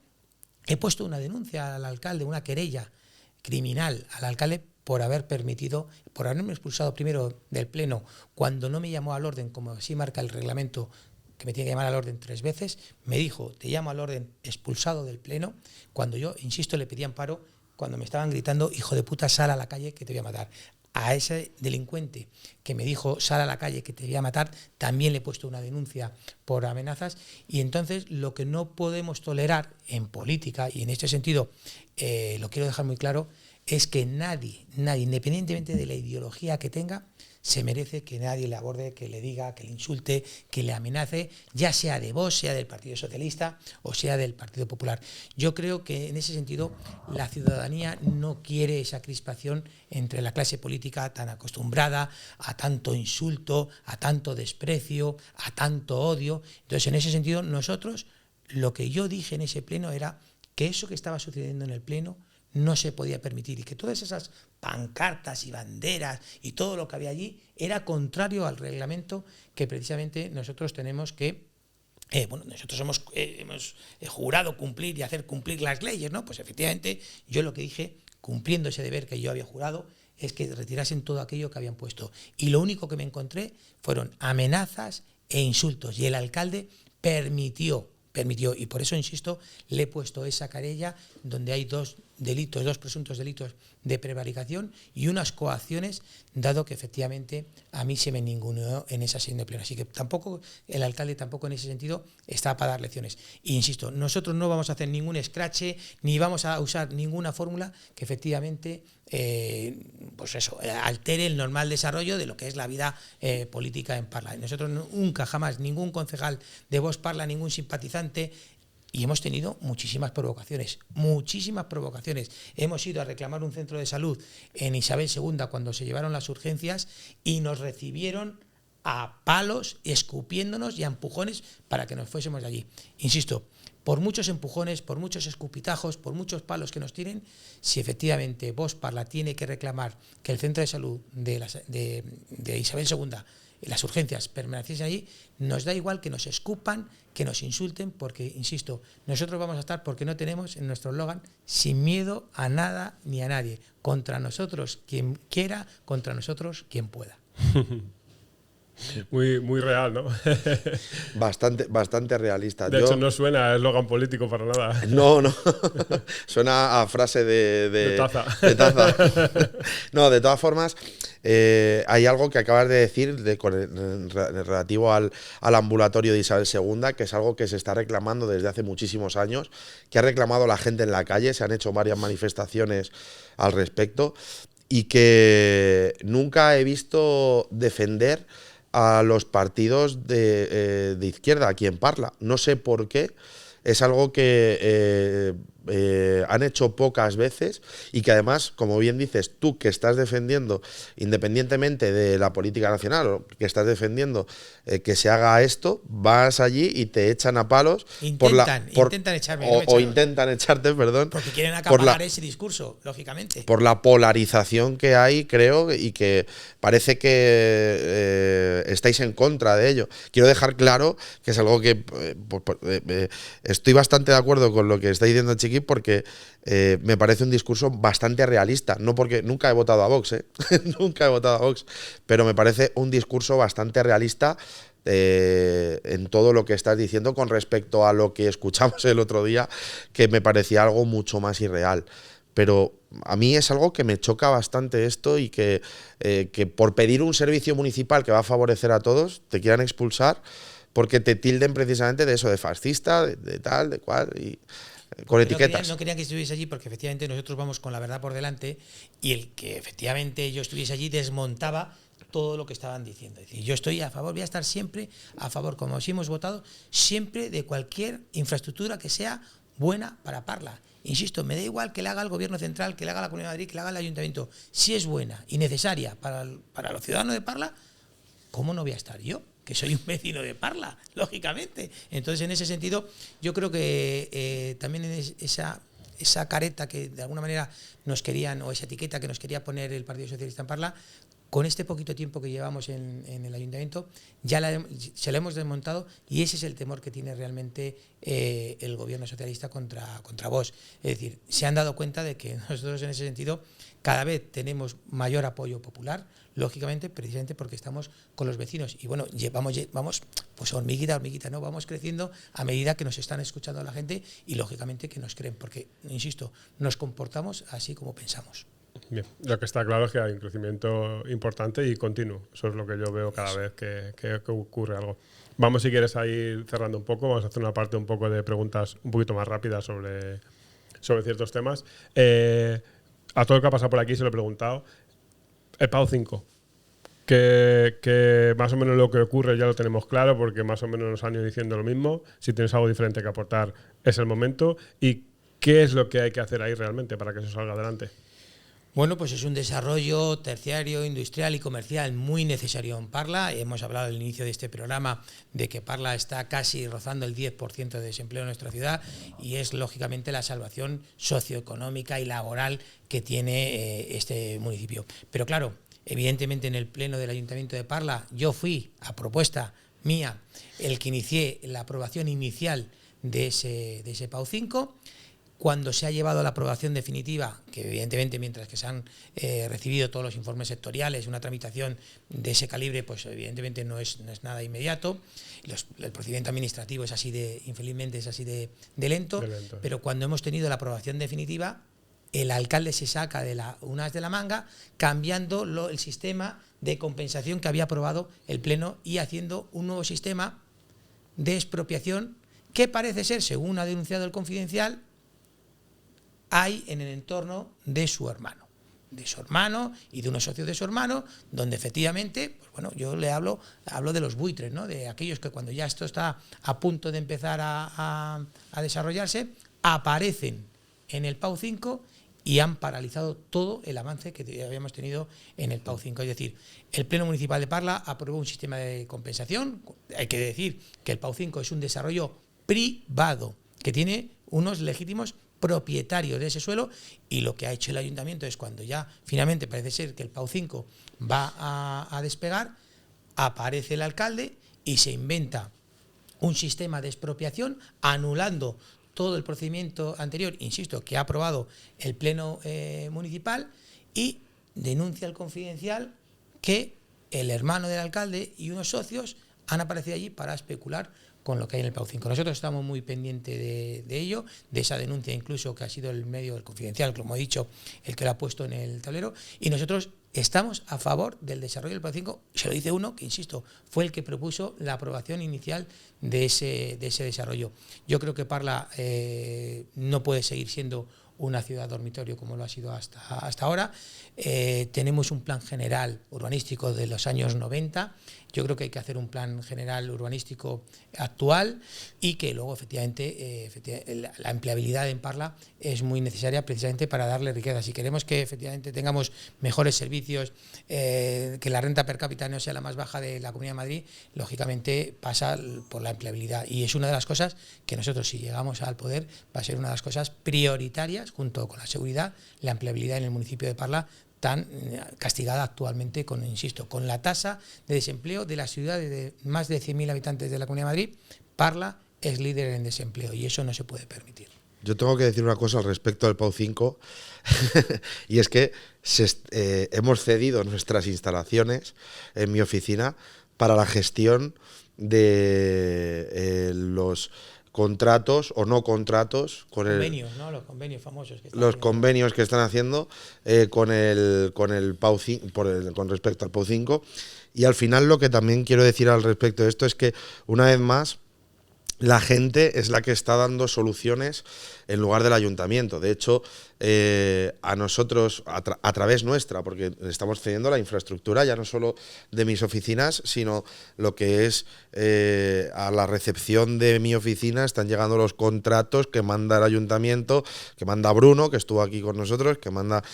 he puesto una denuncia al alcalde, una querella criminal al alcalde, por haberme expulsado primero del Pleno cuando no me llamó al orden, como así marca el reglamento, que me tiene que llamar al orden 3 veces, me dijo, te llamo al orden, expulsado del Pleno, cuando yo, insisto, le pedí amparo, cuando me estaban gritando, hijo de puta, sal a la calle que te voy a matar. A ese delincuente que me dijo, sal a la calle que te voy a matar, también le he puesto una denuncia por amenazas. Y entonces lo que no podemos tolerar en política, y en este sentido lo quiero dejar muy claro, es que nadie, independientemente de la ideología que tenga, se merece que nadie le aborde, que le diga, que le insulte, que le amenace, ya sea de Vox, sea del Partido Socialista o sea del Partido Popular. Yo creo que en ese sentido la ciudadanía no quiere esa crispación entre la clase política tan acostumbrada a tanto insulto, a tanto desprecio, a tanto odio. Entonces, en ese sentido, nosotros, lo que yo dije en ese pleno era que eso que estaba sucediendo en el pleno no se podía permitir y que todas esas pancartas y banderas y todo lo que había allí era contrario al reglamento que precisamente nosotros tenemos que, nosotros hemos jurado cumplir y hacer cumplir las leyes, ¿no? Pues efectivamente yo lo que dije, cumpliendo ese deber que yo había jurado, es que retirasen todo aquello que habían puesto. Y lo único que me encontré fueron amenazas e insultos y el alcalde permitió, y por eso, insisto, le he puesto esa querella donde hay dos presuntos delitos de prevaricación y unas coacciones, dado que efectivamente a mí se me ninguneó en esa sesión de pleno. Así que tampoco, el alcalde tampoco en ese sentido está para dar lecciones. E insisto, nosotros no vamos a hacer ningún escrache, ni vamos a usar ninguna fórmula que efectivamente altere el normal desarrollo de lo que es la vida política en Parla. Nosotros nunca, jamás, ningún concejal de Vox Parla, ningún simpatizante, y hemos tenido muchísimas provocaciones. Hemos ido a reclamar un centro de salud en Isabel II cuando se llevaron las urgencias y nos recibieron a palos, escupiéndonos y a empujones para que nos fuésemos de allí. Insisto, por muchos empujones, por muchos escupitajos, por muchos palos que nos tiren, si efectivamente Vox Parla tiene que reclamar que el centro de salud de Isabel II, las urgencias, permaneciesen allí, nos da igual que nos escupan, que nos insulten, porque, insisto, nosotros vamos a estar porque no tenemos en nuestro eslogan sin miedo a nada ni a nadie. Contra nosotros quien quiera, contra nosotros quien pueda. Muy, muy real, ¿no? Bastante realista. De hecho, no suena a eslogan político para nada. No. Suena a frase de taza. No, de todas formas, hay algo que acabas de decir relativo al ambulatorio de Isabel II, que es algo que se está reclamando desde hace muchísimos años, que ha reclamado la gente en la calle, se han hecho varias manifestaciones al respecto, y que nunca he visto defender a los partidos de izquierda aquí en Parla. No sé por qué, es algo que han hecho pocas veces y que además, como bien dices, tú que estás defendiendo, independientemente de la política nacional, o que estás defendiendo que se haga esto, vas allí y te echan a palos. Intentan echarme. Intentan echarte, perdón. Porque quieren acaparar ese discurso, lógicamente. Por la polarización que hay, creo, y que parece que estáis en contra de ello. Quiero dejar claro que es algo que estoy bastante de acuerdo con lo que está diciendo Chiqui, porque me parece un discurso bastante realista. No porque nunca he votado a Vox, nunca he votado a Vox, pero me parece un discurso bastante realista en todo lo que estás diciendo con respecto a lo que escuchamos el otro día, que me parecía algo mucho más irreal. Pero a mí es algo que me choca bastante esto, y que por pedir un servicio municipal que va a favorecer a todos te quieran expulsar porque te tilden precisamente de eso, de fascista, de tal, de cual, y con etiquetas. No querían que estuviese allí porque efectivamente nosotros vamos con la verdad por delante, y el que efectivamente yo estuviese allí desmontaba todo lo que estaban diciendo. Es decir, yo estoy a favor, voy a estar siempre a favor, como si hemos votado, siempre de cualquier infraestructura que sea buena para Parla. Insisto, me da igual que la haga el Gobierno Central, que la haga la Comunidad de Madrid, que la haga el Ayuntamiento. Si es buena y necesaria para los ciudadanos de Parla, ¿cómo no voy a estar yo? Que soy un vecino de Parla, lógicamente. Entonces, en ese sentido, yo creo que también esa careta que de alguna manera nos querían, o esa etiqueta que nos quería poner el Partido Socialista en Parla, con este poquito tiempo que llevamos en el ayuntamiento, se lo hemos desmontado, y ese es el temor que tiene realmente el gobierno socialista contra Vox. Es decir, se han dado cuenta de que nosotros en ese sentido cada vez tenemos mayor apoyo popular, lógicamente, precisamente porque estamos con los vecinos. Y bueno, vamos pues hormiguita a hormiguita, ¿no? Vamos creciendo a medida que nos están escuchando la gente y lógicamente que nos creen, porque, insisto, nos comportamos así como pensamos. Bien, lo que está claro es que hay un crecimiento importante y continuo. Eso es lo que yo veo cada vez que ocurre algo. Vamos, si quieres, a ir cerrando un poco. Vamos a hacer una parte un poco de preguntas un poquito más rápidas sobre ciertos temas. A todo el que ha pasado por aquí se lo he preguntado. El PAU 5, que más o menos lo que ocurre ya lo tenemos claro, porque más o menos nos han ido diciendo lo mismo. Si tienes algo diferente que aportar, es el momento. ¿Y qué es lo que hay que hacer ahí realmente para que eso salga adelante? Bueno, pues es un desarrollo terciario, industrial y comercial muy necesario en Parla. Hemos hablado al inicio de este programa de que Parla está casi rozando el 10% de desempleo en nuestra ciudad, y es lógicamente la salvación socioeconómica y laboral que tiene este municipio. Pero claro, evidentemente en el pleno del Ayuntamiento de Parla yo fui, a propuesta mía, el que inicié la aprobación inicial de ese PAU 5. Cuando se ha llevado a la aprobación definitiva, que evidentemente mientras que se han recibido todos los informes sectoriales, una tramitación de ese calibre, pues evidentemente no es nada inmediato. El procedimiento administrativo es así infelizmente es así de lento, pero cuando hemos tenido la aprobación definitiva, el alcalde se saca unas de la manga, cambiando el sistema de compensación que había aprobado el Pleno y haciendo un nuevo sistema de expropiación que parece ser, según ha denunciado el Confidencial, hay en el entorno de su hermano y de unos socios de su hermano, donde efectivamente, pues bueno, yo le hablo de los buitres, ¿no? De aquellos que cuando ya esto está a punto de empezar a desarrollarse, aparecen en el PAU 5 y han paralizado todo el avance que habíamos tenido en el PAU 5. Es decir, el Pleno Municipal de Parla aprobó un sistema de compensación. Hay que decir que el PAU 5 es un desarrollo privado que tiene unos legítimos propietarios de ese suelo, y lo que ha hecho el ayuntamiento es, cuando ya finalmente parece ser que el PAU 5 va a despegar, aparece el alcalde y se inventa un sistema de expropiación anulando todo el procedimiento anterior, insisto, que ha aprobado el Pleno Municipal, y denuncia al Confidencial que el hermano del alcalde y unos socios han aparecido allí para especular con lo que hay en el PAU 5. Nosotros estamos muy pendientes de ello, de esa denuncia incluso, que ha sido el medio del Confidencial, como he dicho, el que lo ha puesto en el tablero, y nosotros estamos a favor del desarrollo del PAU 5. Se lo dice uno que, insisto, fue el que propuso la aprobación inicial de ese desarrollo. Yo creo que Parla no puede seguir siendo una ciudad dormitorio como lo ha sido hasta ahora. Tenemos un plan general urbanístico de los años 90. Yo creo que hay que hacer un plan general urbanístico actual, y que luego efectivamente la empleabilidad en Parla es muy necesaria precisamente para darle riqueza. Si queremos que efectivamente tengamos mejores servicios, que la renta per cápita no sea la más baja de la Comunidad de Madrid, lógicamente pasa por la empleabilidad, y es una de las cosas que nosotros, si llegamos al poder, va a ser una de las cosas prioritarias, junto con la seguridad, la empleabilidad en el municipio de Parla, tan castigada actualmente con la tasa de desempleo de las ciudades de más de 100.000 habitantes de la Comunidad de Madrid. Parla es líder en desempleo, y eso no se puede permitir. Yo tengo que decir una cosa al respecto del PAU 5, y es que hemos cedido nuestras instalaciones en mi oficina para la gestión de los contratos o no contratos con convenios, ¿no? Los convenios famosos que están haciendo con el PAU 5, con respecto al PAU 5. Y al final, lo que también quiero decir al respecto de esto es que, una vez más, la gente es la que está dando soluciones en lugar del ayuntamiento. De hecho, a nosotros, a través nuestra, porque estamos cediendo la infraestructura ya no solo de mis oficinas, sino lo que es a la recepción de mi oficina están llegando los contratos que manda el ayuntamiento, que manda Bruno, que estuvo aquí con nosotros, que manda...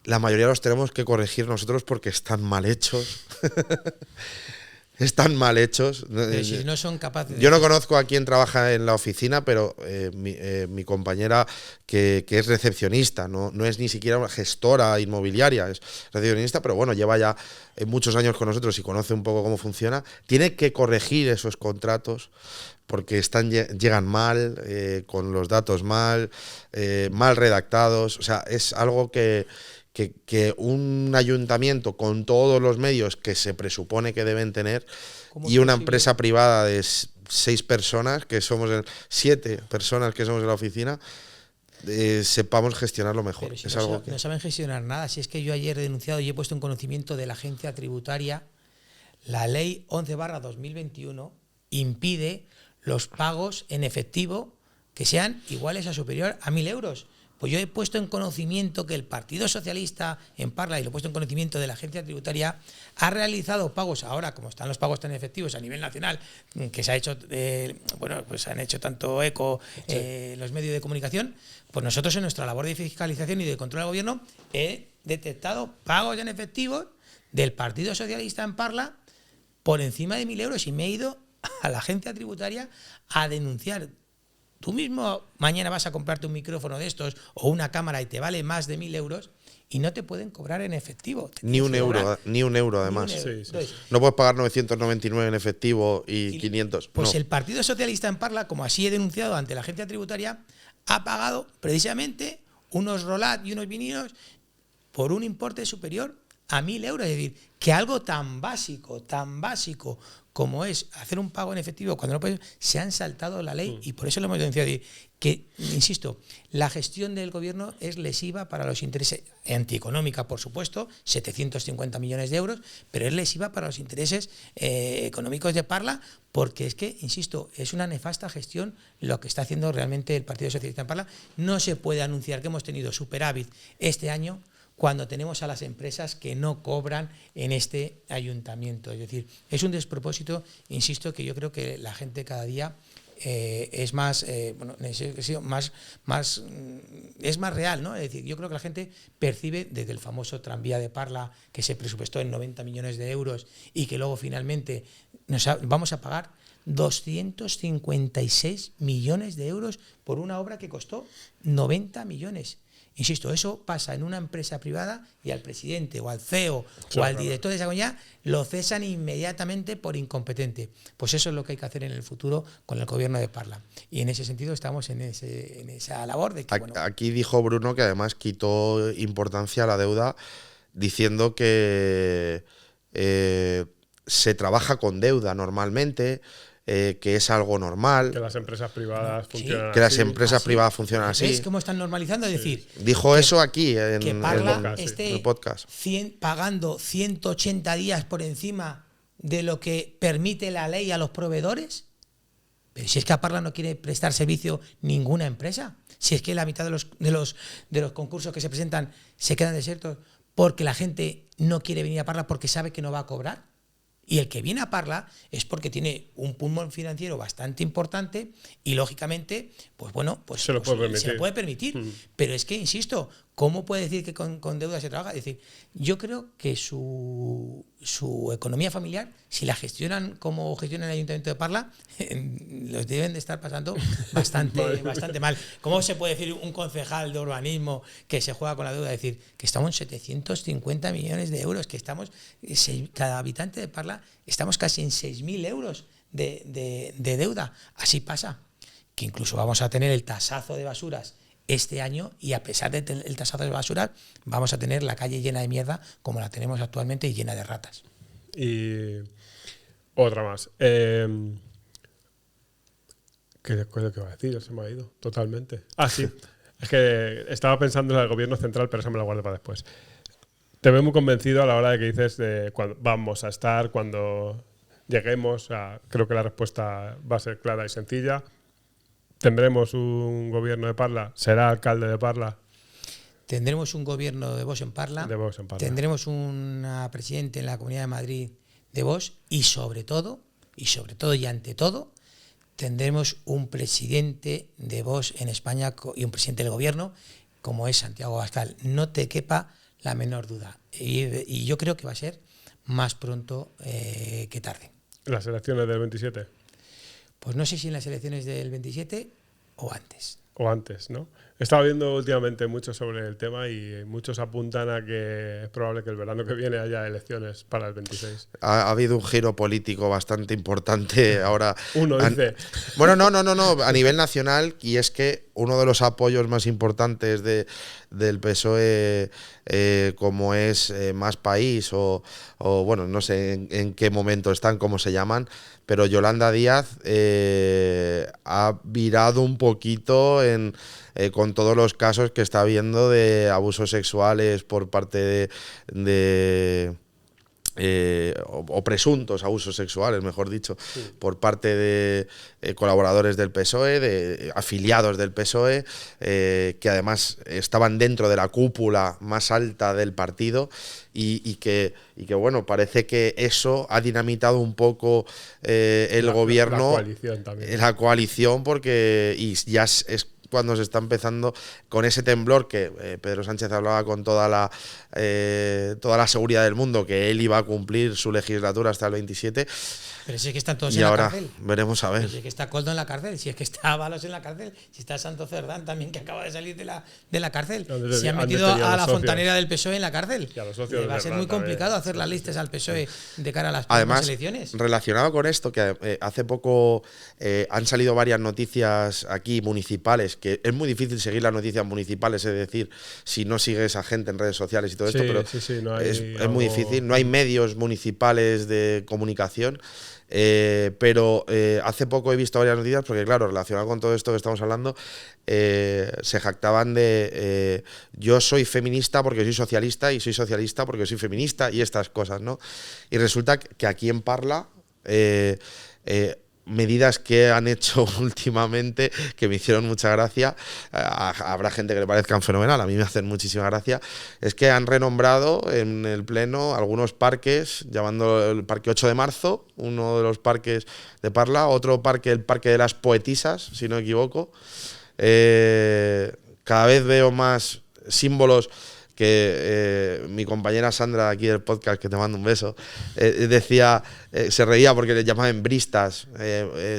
La mayoría los tenemos que corregir nosotros porque están mal hechos. están mal hechos. Pero si no son capaces de... Yo no conozco a quién trabaja en la oficina, pero mi compañera que es recepcionista, no es ni siquiera una gestora inmobiliaria, es recepcionista, pero bueno, lleva ya muchos años con nosotros y conoce un poco cómo funciona. Tiene que corregir esos contratos porque llegan mal, con los datos mal redactados. O sea, es algo que un ayuntamiento con todos los medios que se presupone que deben tener y una empresa privada de 6 personas, que somos 7 personas que somos en la oficina, sepamos gestionarlo mejor. Pero si no saben gestionar nada. Si es que yo ayer he denunciado y he puesto en conocimiento de la agencia tributaria, la ley 11/2021 impide los pagos en efectivo que sean iguales a superior a 1.000 euros. Pues yo he puesto en conocimiento que el Partido Socialista en Parla, y lo he puesto en conocimiento de la agencia tributaria, ha realizado pagos ahora, como están los pagos tan efectivos a nivel nacional, que se ha hecho, pues han hecho tanto eco los medios de comunicación, pues nosotros en nuestra labor de fiscalización y de control al gobierno he detectado pagos en efectivo del Partido Socialista en Parla por encima de 1.000 euros y me he ido a la agencia tributaria a denunciar. Tú mismo mañana vas a comprarte un micrófono de estos o una cámara y te vale más de 1.000 euros y no te pueden cobrar en efectivo. Ni un euro además. Ni un euro. Sí. Entonces, no puedes pagar 999 en efectivo y 500. Pues no. el Partido Socialista en Parla, como así he denunciado ante la agencia tributaria, ha pagado precisamente unos rolat y unos vinilos por un importe superior a 1.000 euros. Es decir, que algo tan básico como es hacer un pago en efectivo cuando no puedes, se han saltado la ley y por eso lo hemos denunciado. Que, insisto, la gestión del gobierno es lesiva para los intereses, antieconómica, por supuesto, 750 millones de euros, pero es lesiva para los intereses económicos de Parla, porque es que, insisto, es una nefasta gestión lo que está haciendo realmente el Partido Socialista en Parla. No se puede anunciar que hemos tenido superávit este año cuando tenemos a las empresas que no cobran en este ayuntamiento. Es decir, es un despropósito, insisto, que yo creo que la gente cada día es más, es más real, ¿no? Es decir, yo creo que la gente percibe desde el famoso tranvía de Parla, que se presupuestó en 90 millones de euros y que luego finalmente vamos a pagar 256 millones de euros por una obra que costó 90 millones. Insisto, eso pasa en una empresa privada y al presidente o al CEO o al director de esa compañía lo cesan inmediatamente por incompetente. Pues eso es lo que hay que hacer en el futuro con el gobierno de Parla. Y en ese sentido estamos en esa labor de que, Aquí dijo Bruno que además quitó importancia a la deuda diciendo que se trabaja con deuda normalmente, que es algo normal. Que las empresas privadas funcionan Que las así. empresas privadas funcionan así. ¿Ves cómo están normalizando? Es decir, dijo eso aquí que Parla en el podcast. Pagando 180 días por encima de lo que permite la ley a los proveedores. Pero si es que a Parla no quiere prestar servicio ninguna empresa, si es que la mitad de los concursos que se presentan se quedan desiertos porque la gente no quiere venir a Parla porque sabe que no va a cobrar. Y el que viene a Parla es porque tiene un pulmón financiero bastante importante y, lógicamente, pues bueno, pues se lo puede permitir. Pero es que, insisto, ¿cómo puede decir que con deuda se trabaja? Es decir, yo creo que su economía familiar, si la gestionan como gestiona el Ayuntamiento de Parla, los deben de estar pasando bastante mal. ¿Cómo se puede decir un concejal de urbanismo que se juega con la deuda? Es decir, que estamos en 750 millones de euros, que estamos, cada habitante de Parla, estamos casi en 6.000 euros de deuda. Así pasa, que incluso vamos a tener el tasazo de basuras este año y a pesar del tasazo de basuras vamos a tener la calle llena de mierda como la tenemos actualmente y llena de ratas. Y otra más. ¿Qué recuerdo que iba a decir? Se me ha ido totalmente. Ah, sí. Es que estaba pensando en el gobierno central, pero eso me lo guardo para después. Te veo muy convencido a la hora de que dices de cuando vamos a estar, cuando lleguemos. Creo que la respuesta va a ser clara y sencilla. ¿Tendremos un gobierno de Parla? ¿Será alcalde de Parla? Tendremos un gobierno de Vox en Parla. Tendremos una presidenta en la Comunidad de Madrid de Vox y sobre todo y ante todo, tendremos un presidente de Vox en España y un presidente del gobierno como es Santiago Abascal. No te quepa la menor duda. Y yo creo que va a ser más pronto que tarde. ¿En las elecciones del 27? Pues no sé si en las elecciones del 27 o antes. O antes, ¿no? He estado viendo últimamente mucho sobre el tema y muchos apuntan a que es probable que el verano que viene haya elecciones para el 26. Ha habido un giro político bastante importante ahora. Uno dice. Bueno, no, a nivel nacional, y es que uno de los apoyos más importantes del PSOE, como es Más País, o bueno, no sé en qué momento están, cómo se llaman, pero Yolanda Díaz ha virado un poquito con todos los casos que está habiendo de abusos sexuales por parte o presuntos abusos sexuales, mejor dicho, sí, por parte de colaboradores del PSOE, de afiliados del PSOE, que además estaban dentro de la cúpula más alta del partido y que bueno, parece que eso ha dinamitado un poco el gobierno, la coalición también. La coalición, porque ya es cuando se está empezando con ese temblor que Pedro Sánchez hablaba con toda la seguridad del mundo, que él iba a cumplir su legislatura hasta el 27. Pero si es que están todos y en ahora la cárcel. Veremos a ver. Pero si es que está Coldo en la cárcel, si es que está Ábalos en la cárcel, si está Santo Cerdán también, que acaba de salir de la cárcel. Si han metido a la fontanera del PSOE en la cárcel. Va a ser muy complicado hacer las listas al PSOE de cara a las próximas elecciones. Relacionado con esto, que hace poco han salido varias noticias aquí municipales, que es muy difícil seguir las noticias municipales, es decir, si no sigues a gente en redes sociales y todo esto, pero no es muy difícil. No hay medios municipales de comunicación. Pero hace poco he visto varias noticias porque, claro, relacionado con todo esto que estamos hablando, se jactaban de yo soy feminista porque soy socialista y soy socialista porque soy feminista y estas cosas, ¿no? Y resulta que aquí en Parla medidas que han hecho últimamente que me hicieron mucha gracia, habrá gente que le parezcan fenomenal, a mí me hacen muchísima gracia, es que han renombrado en el pleno algunos parques, llamando el Parque 8 de Marzo, uno de los parques de Parla, otro parque, el Parque de las Poetisas, si no me equivoco. Cada vez veo más símbolos que mi compañera Sandra aquí del podcast, que te mando un beso, decía, se reía porque le llamaban bristas,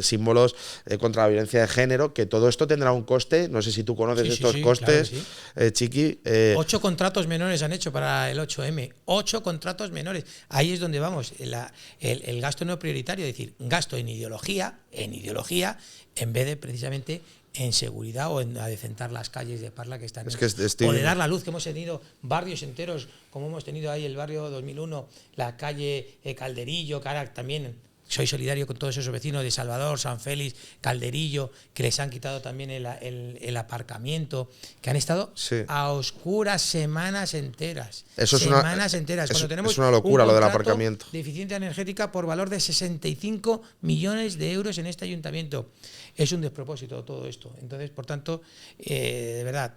símbolos contra la violencia de género, que todo esto tendrá un coste, no sé si tú conoces estos costes, claro Chiqui. 8 contratos menores han hecho para el 8M, 8 contratos menores, ahí es donde vamos, el gasto no prioritario, es decir, gasto en ideología, en vez de precisamente en seguridad o en adecentar las calles de Parla que están o de dar la luz, que hemos tenido barrios enteros, como hemos tenido ahí el barrio 2001, la calle Calderillo, que ahora también soy solidario con todos esos vecinos de Salvador, San Félix, Calderillo, que les han quitado también el aparcamiento, que han estado a oscuras semanas enteras. Eso es semanas enteras. Cuando tenemos es una locura lo del aparcamiento. De eficiencia energética por valor de 65 millones de euros en este ayuntamiento. Es un despropósito todo esto. Entonces, por tanto, de verdad,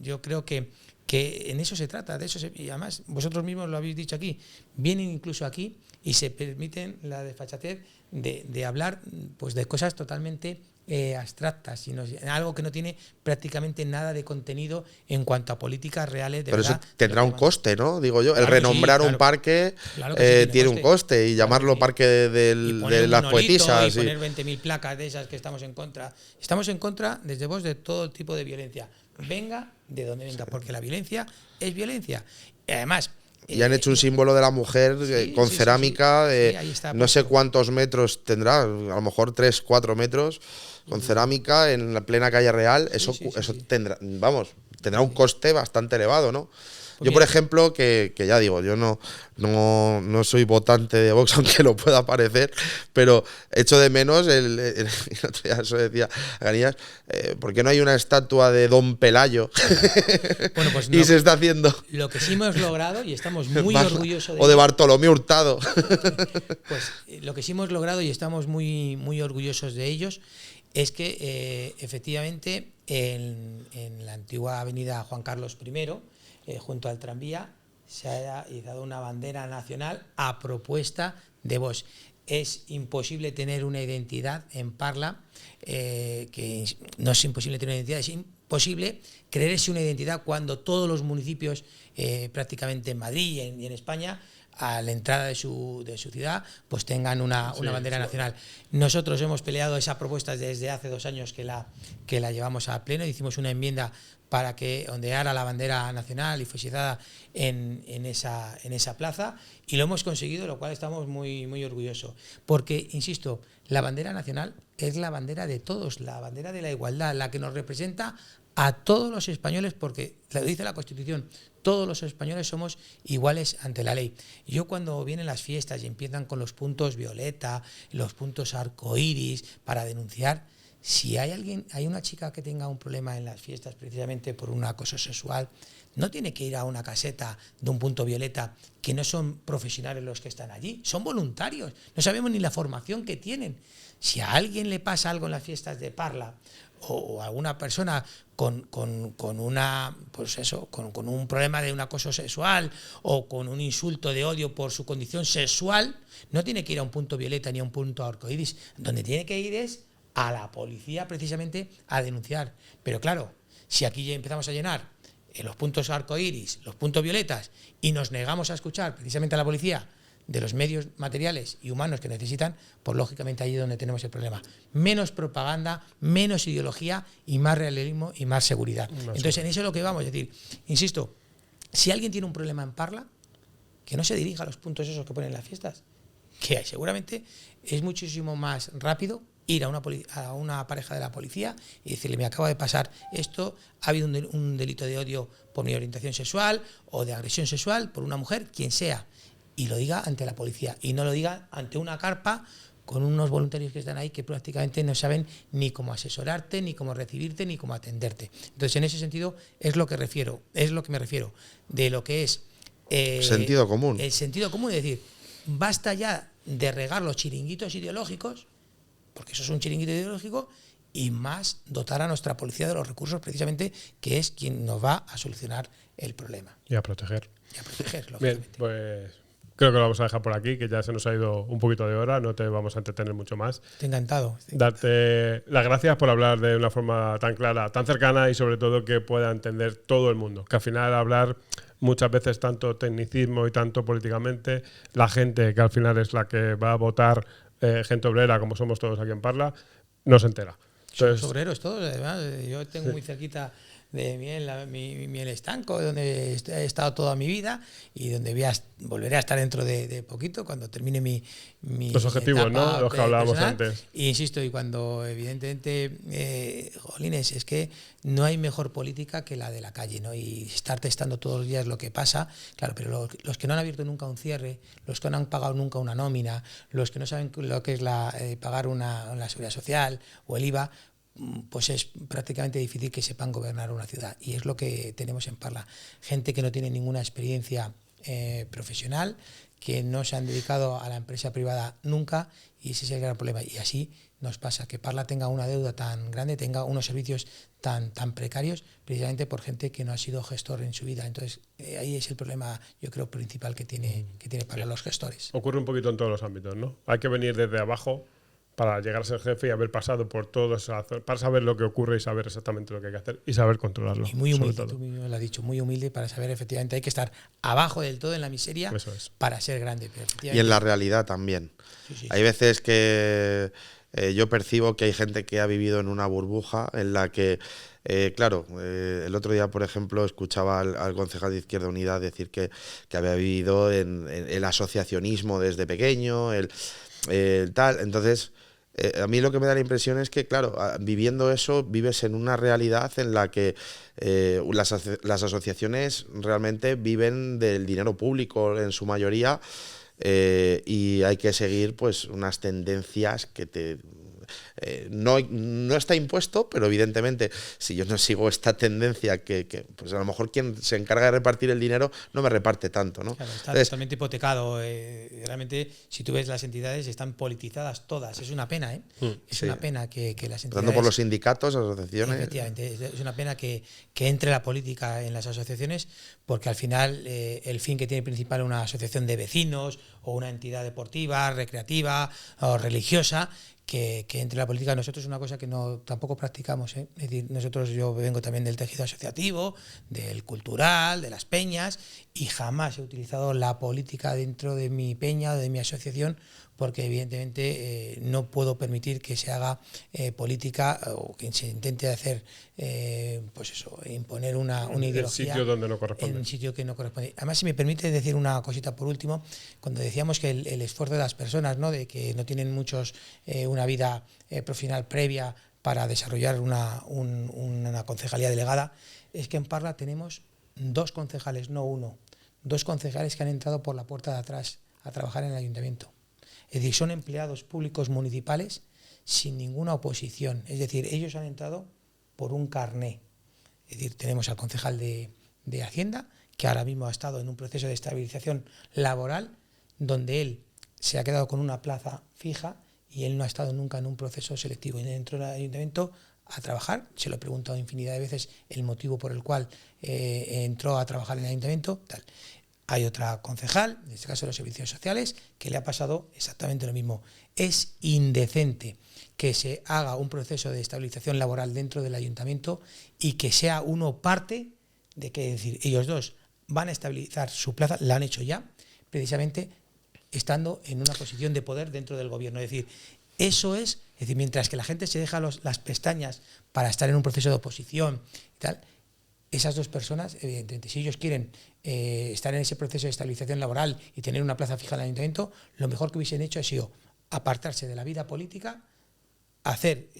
yo creo que en eso se trata, y además vosotros mismos lo habéis dicho aquí, vienen incluso aquí y se permiten la desfachatez de hablar pues de cosas totalmente abstractas, sino algo que no tiene prácticamente nada de contenido en cuanto a políticas reales. Pero eso tendrá un coste, ¿no? Digo yo, el renombrar un parque tiene un coste y llamarlo Parque de las Poetisas. Y poner 20.000 placas de esas que estamos en contra. Estamos en contra, desde vos, de todo tipo de violencia. Venga de donde venga, porque la violencia es violencia. Y además... Y han hecho un símbolo de la mujer con cerámica de no sé cuántos metros tendrá, a lo mejor 3-4 metros, con cerámica en la plena calle Real. Eso tendrá un coste bastante elevado, ¿no? Pues yo, por ejemplo, que ya digo, yo no soy votante de Vox, aunque lo pueda parecer, pero echo de menos, eso decía Canillas, ¿por qué no hay una estatua de Don Pelayo? Bueno, pues y se está haciendo. Lo que sí hemos logrado, y estamos muy orgullosos de o de Bartolomé Hurtado. Pues lo que sí hemos logrado, y estamos muy, muy orgullosos de ellos, es que efectivamente en la antigua avenida Juan Carlos I, junto al tranvía, se ha izado una bandera nacional a propuesta de Vox. Es imposible tener una identidad en Parla, que no es imposible tener una identidad, es imposible creerse una identidad cuando todos los municipios, prácticamente en Madrid y en España, a la entrada de su ciudad, pues tengan una bandera nacional. Nosotros hemos peleado esa propuesta desde hace 2 años que la llevamos a pleno. Hicimos una enmienda para que ondeara la bandera nacional y fuese izada en esa plaza, y lo hemos conseguido, lo cual estamos muy, muy orgullosos. Porque, insisto, la bandera nacional es la bandera de todos, la bandera de la igualdad, la que nos representa a todos los españoles, porque lo dice la Constitución, todos los españoles somos iguales ante la ley. Yo, cuando vienen las fiestas y empiezan con los puntos violeta, los puntos arcoíris para denunciar, si hay una chica que tenga un problema en las fiestas precisamente por un acoso sexual, no tiene que ir a una caseta de un punto violeta, que no son profesionales los que están allí, son voluntarios, no sabemos ni la formación que tienen. Si a alguien le pasa algo en las fiestas de Parla, o a alguna persona con un problema de un acoso sexual o con un insulto de odio por su condición sexual, no tiene que ir a un punto violeta ni a un punto arcoíris. Donde tiene que ir es a la policía, precisamente a denunciar. Pero claro, si aquí ya empezamos a llenar los puntos arcoíris, los puntos violetas, y nos negamos a escuchar precisamente a la policía de los medios materiales y humanos que necesitan, pues lógicamente ahí es donde tenemos el problema. Menos propaganda, menos ideología y más realismo y más seguridad. Entonces, en eso es lo que vamos. Es decir, insisto, si alguien tiene un problema en Parla, que no se dirija a los puntos esos que ponen en las fiestas, que hay. Seguramente es muchísimo más rápido ir a una pareja de la policía y decirle: me acaba de pasar esto, ha habido un delito de odio por mi orientación sexual o de agresión sexual por una mujer, quien sea, y lo diga ante la policía, y no lo diga ante una carpa con unos voluntarios que están ahí que prácticamente no saben ni cómo asesorarte, ni cómo recibirte, ni cómo atenderte. Entonces, en ese sentido es lo que me refiero de lo que es sentido común. El sentido común, es decir, basta ya de regar los chiringuitos ideológicos, porque eso es un chiringuito ideológico, y más dotar a nuestra policía de los recursos, precisamente, que es quien nos va a solucionar el problema. Y a proteger. Lógicamente. Bien, pues creo que lo vamos a dejar por aquí, que ya se nos ha ido un poquito de hora, no te vamos a entretener mucho más. Estoy encantado. Darte las gracias por hablar de una forma tan clara, tan cercana, y sobre todo que pueda entender todo el mundo. Que al final hablar muchas veces tanto tecnicismo y tanto políticamente, la gente que al final es la que va a votar, gente obrera como somos todos aquí en Parla, no se entera. Somos obreros todos, además. Yo tengo muy cerquita de mi estanco, donde he estado toda mi vida y donde volveré a estar dentro de poquito, cuando termine mi los objetivos, ¿no? Los que hablábamos personal. antes. Y insisto, y cuando evidentemente, jolines, es que no hay mejor política que la de la calle, ¿no? Y estar testando todos los días lo que pasa, claro, pero los que no han abierto nunca un cierre, los que no han pagado nunca una nómina, los que no saben lo que es pagar la seguridad social o el IVA, pues es prácticamente difícil que sepan gobernar una ciudad. Y es lo que tenemos en Parla. Gente que no tiene ninguna experiencia profesional, que no se han dedicado a la empresa privada nunca, y ese es el gran problema. Y así nos pasa, que Parla tenga una deuda tan grande, tenga unos servicios tan precarios, precisamente por gente que no ha sido gestor en su vida. Entonces, ahí es el problema, yo creo, principal que tiene Parla, los gestores. Ocurre un poquito en todos los ámbitos, ¿no? Hay que venir desde abajo para llegar a ser jefe y haber pasado por todo eso, para saber lo que ocurre y saber exactamente lo que hay que hacer y saber controlarlo. Y muy humilde, tú mismo lo has dicho, muy humilde para saber, efectivamente, hay que estar abajo del todo en la miseria para ser grande. Pero y en la realidad también. Sí. Hay veces que yo percibo que hay gente que ha vivido en una burbuja en la que, claro, el otro día, por ejemplo, escuchaba al concejal de Izquierda Unida decir que había vivido en el asociacionismo desde pequeño, el tal. Entonces, a mí lo que me da la impresión es que, claro, viviendo eso, vives en una realidad en la que las asociaciones realmente viven del dinero público en su mayoría, y hay que seguir pues unas tendencias que no está impuesto, pero evidentemente si yo no sigo esta tendencia que pues a lo mejor quien se encarga de repartir el dinero no me reparte tanto, ¿no? Claro, está totalmente hipotecado. Realmente, si tú ves, las entidades están politizadas todas. Es una pena, ¿eh? Es una pena que las entidades... Empezando por los sindicatos, asociaciones... Efectivamente, es una pena que entre la política en las asociaciones, porque al final el fin que tiene principal una asociación de vecinos o una entidad deportiva, recreativa o religiosa, que entre la política nosotros es una cosa que tampoco practicamos, ¿eh? Es decir, yo vengo también del tejido asociativo, del cultural, de las peñas, y jamás he utilizado la política dentro de mi peña o de mi asociación, porque evidentemente no puedo permitir que se haga política o que se intente hacer, pues eso, imponer una ideología en sitio donde no corresponde. En un sitio que no corresponde. Además, si me permite decir una cosita por último, cuando decíamos que el esfuerzo de las personas, ¿no?, de que no tienen muchos una vida profesional previa para desarrollar una concejalía delegada, es que en Parla tenemos 2 concejales, no 1, 2 concejales que han entrado por la puerta de atrás a trabajar en el ayuntamiento. Es decir, son empleados públicos municipales sin ninguna oposición. Es decir, ellos han entrado por un carné. Es decir, tenemos al concejal de Hacienda, que ahora mismo ha estado en un proceso de estabilización laboral, donde él se ha quedado con una plaza fija y él no ha estado nunca en un proceso selectivo. Y entró al ayuntamiento a trabajar, se lo he preguntado infinidad de veces el motivo por el cual entró a trabajar en el ayuntamiento, tal. Hay otra concejal, en este caso de los servicios sociales, que le ha pasado exactamente lo mismo. Es indecente que se haga un proceso de estabilización laboral dentro del ayuntamiento y que sea uno parte de que, es decir, ellos 2 van a estabilizar su plaza, la han hecho ya, precisamente estando en una posición de poder dentro del gobierno. Es decir, eso es decir, mientras que la gente se deja las pestañas para estar en un proceso de oposición y tal, esas 2 personas, evidentemente, si ellos quieren estar en ese proceso de estabilización laboral y tener una plaza fija en el ayuntamiento, lo mejor que hubiesen hecho ha sido apartarse de la vida política,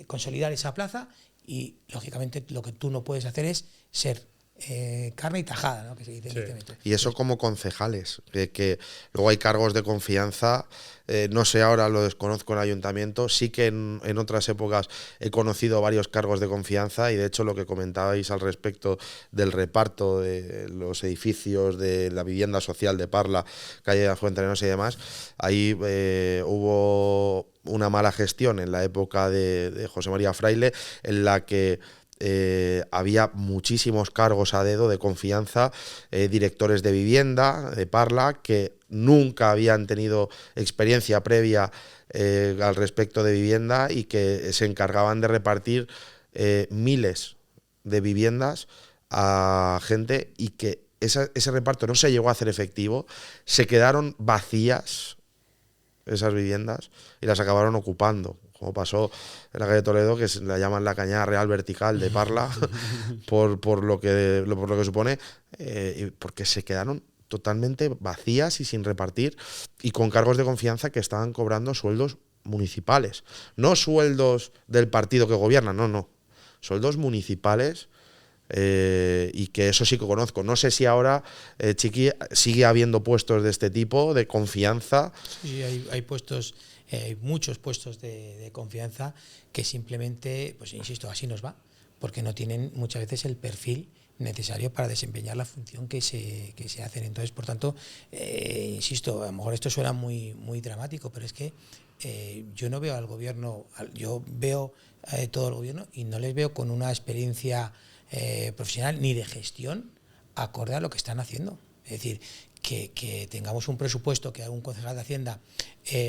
consolidar esa plaza y, lógicamente, lo que tú no puedes hacer es ser carne y tajada, ¿no?, que se dice. Sí. Y eso como concejales, que luego hay cargos de confianza, no sé, ahora lo desconozco en el ayuntamiento, sí que en otras épocas he conocido varios cargos de confianza y de hecho lo que comentabais al respecto del reparto de los edificios de la vivienda social de Parla, calle de Fuentearenos y demás, ahí hubo una mala gestión en la época de José María Fraile, en la que había muchísimos cargos a dedo de confianza, directores de vivienda de Parla que nunca habían tenido experiencia previa al respecto de vivienda y que se encargaban de repartir miles de viviendas a gente y que ese reparto no se llegó a hacer efectivo, se quedaron vacías esas viviendas y las acabaron ocupando, como pasó en la calle Toledo, que la llaman la Cañada Real Vertical de Parla, por lo que supone, porque se quedaron totalmente vacías y sin repartir, y con cargos de confianza que estaban cobrando sueldos municipales, no sueldos del partido que gobierna, no, sueldos municipales. Y que eso sí que conozco. No sé si ahora, Chiqui, sigue habiendo puestos de este tipo, de confianza. Sí, hay puestos, hay muchos puestos de confianza que simplemente, pues insisto, así nos va, porque no tienen muchas veces el perfil necesario para desempeñar la función que se hacen. Entonces, por tanto, insisto, a lo mejor esto suena muy, muy dramático, pero es que yo no veo al gobierno, yo veo todo el gobierno y no les veo con una experiencia profesional ni de gestión acorde a lo que están haciendo. Es decir, que tengamos un presupuesto, que un concejal de Hacienda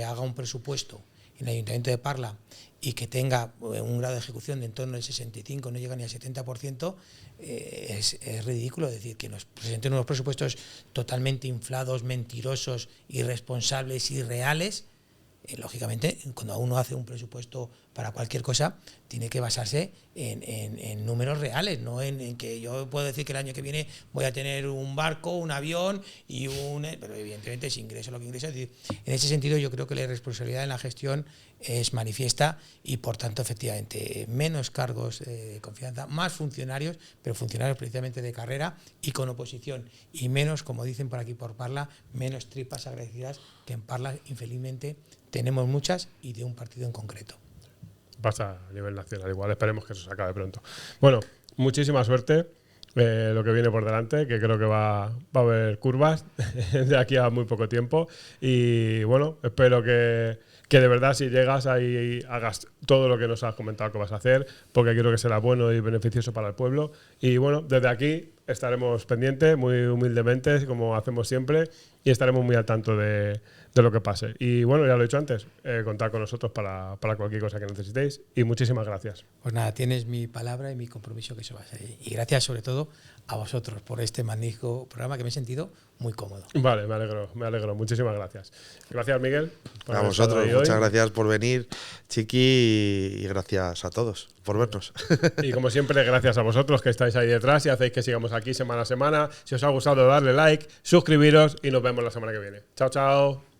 haga un presupuesto en el Ayuntamiento de Parla y que tenga un grado de ejecución de en torno al 65, no llega ni al 70%, es ridículo. Es decir, que nos presenten unos presupuestos totalmente inflados, mentirosos, irresponsables, irreales. Lógicamente, cuando uno hace un presupuesto para cualquier cosa, tiene que basarse en números reales, no en que yo puedo decir que el año que viene voy a tener un barco, un avión y pero evidentemente es ingreso lo que ingresa. Es decir, en ese sentido yo creo que la irresponsabilidad en la gestión es manifiesta y por tanto efectivamente menos cargos de confianza, más funcionarios, pero funcionarios precisamente de carrera y con oposición, y menos, como dicen por aquí por Parla, menos tripas agradecidas, que en Parla infelizmente tenemos muchas y de un partido en concreto. Pasa a nivel nacional igual, esperemos que eso se acabe pronto. Bueno, muchísima suerte lo que viene por delante, que creo que va a haber curvas de aquí a muy poco tiempo, y bueno, espero que de verdad si llegas ahí hagas todo lo que nos has comentado que vas a hacer, porque creo que será bueno y beneficioso para el pueblo. Y bueno, desde aquí estaremos pendientes, muy humildemente, como hacemos siempre, y estaremos muy al tanto de lo que pase. Y bueno, ya lo he dicho antes, contar con nosotros para cualquier cosa que necesitéis y muchísimas gracias. Pues nada, tienes mi palabra y mi compromiso que eso va a ser. Y gracias sobre todo a vosotros por este magnífico programa que me he sentido muy cómodo. Vale, me alegro. Muchísimas gracias. Gracias, Miguel. A vosotros, muchas gracias por venir, Chiqui, y gracias a todos por vernos. Y como siempre, gracias a vosotros que estáis ahí detrás y hacéis que sigamos aquí semana a semana. Si os ha gustado, darle like, suscribiros y nos vemos la semana que viene. Chao, chao.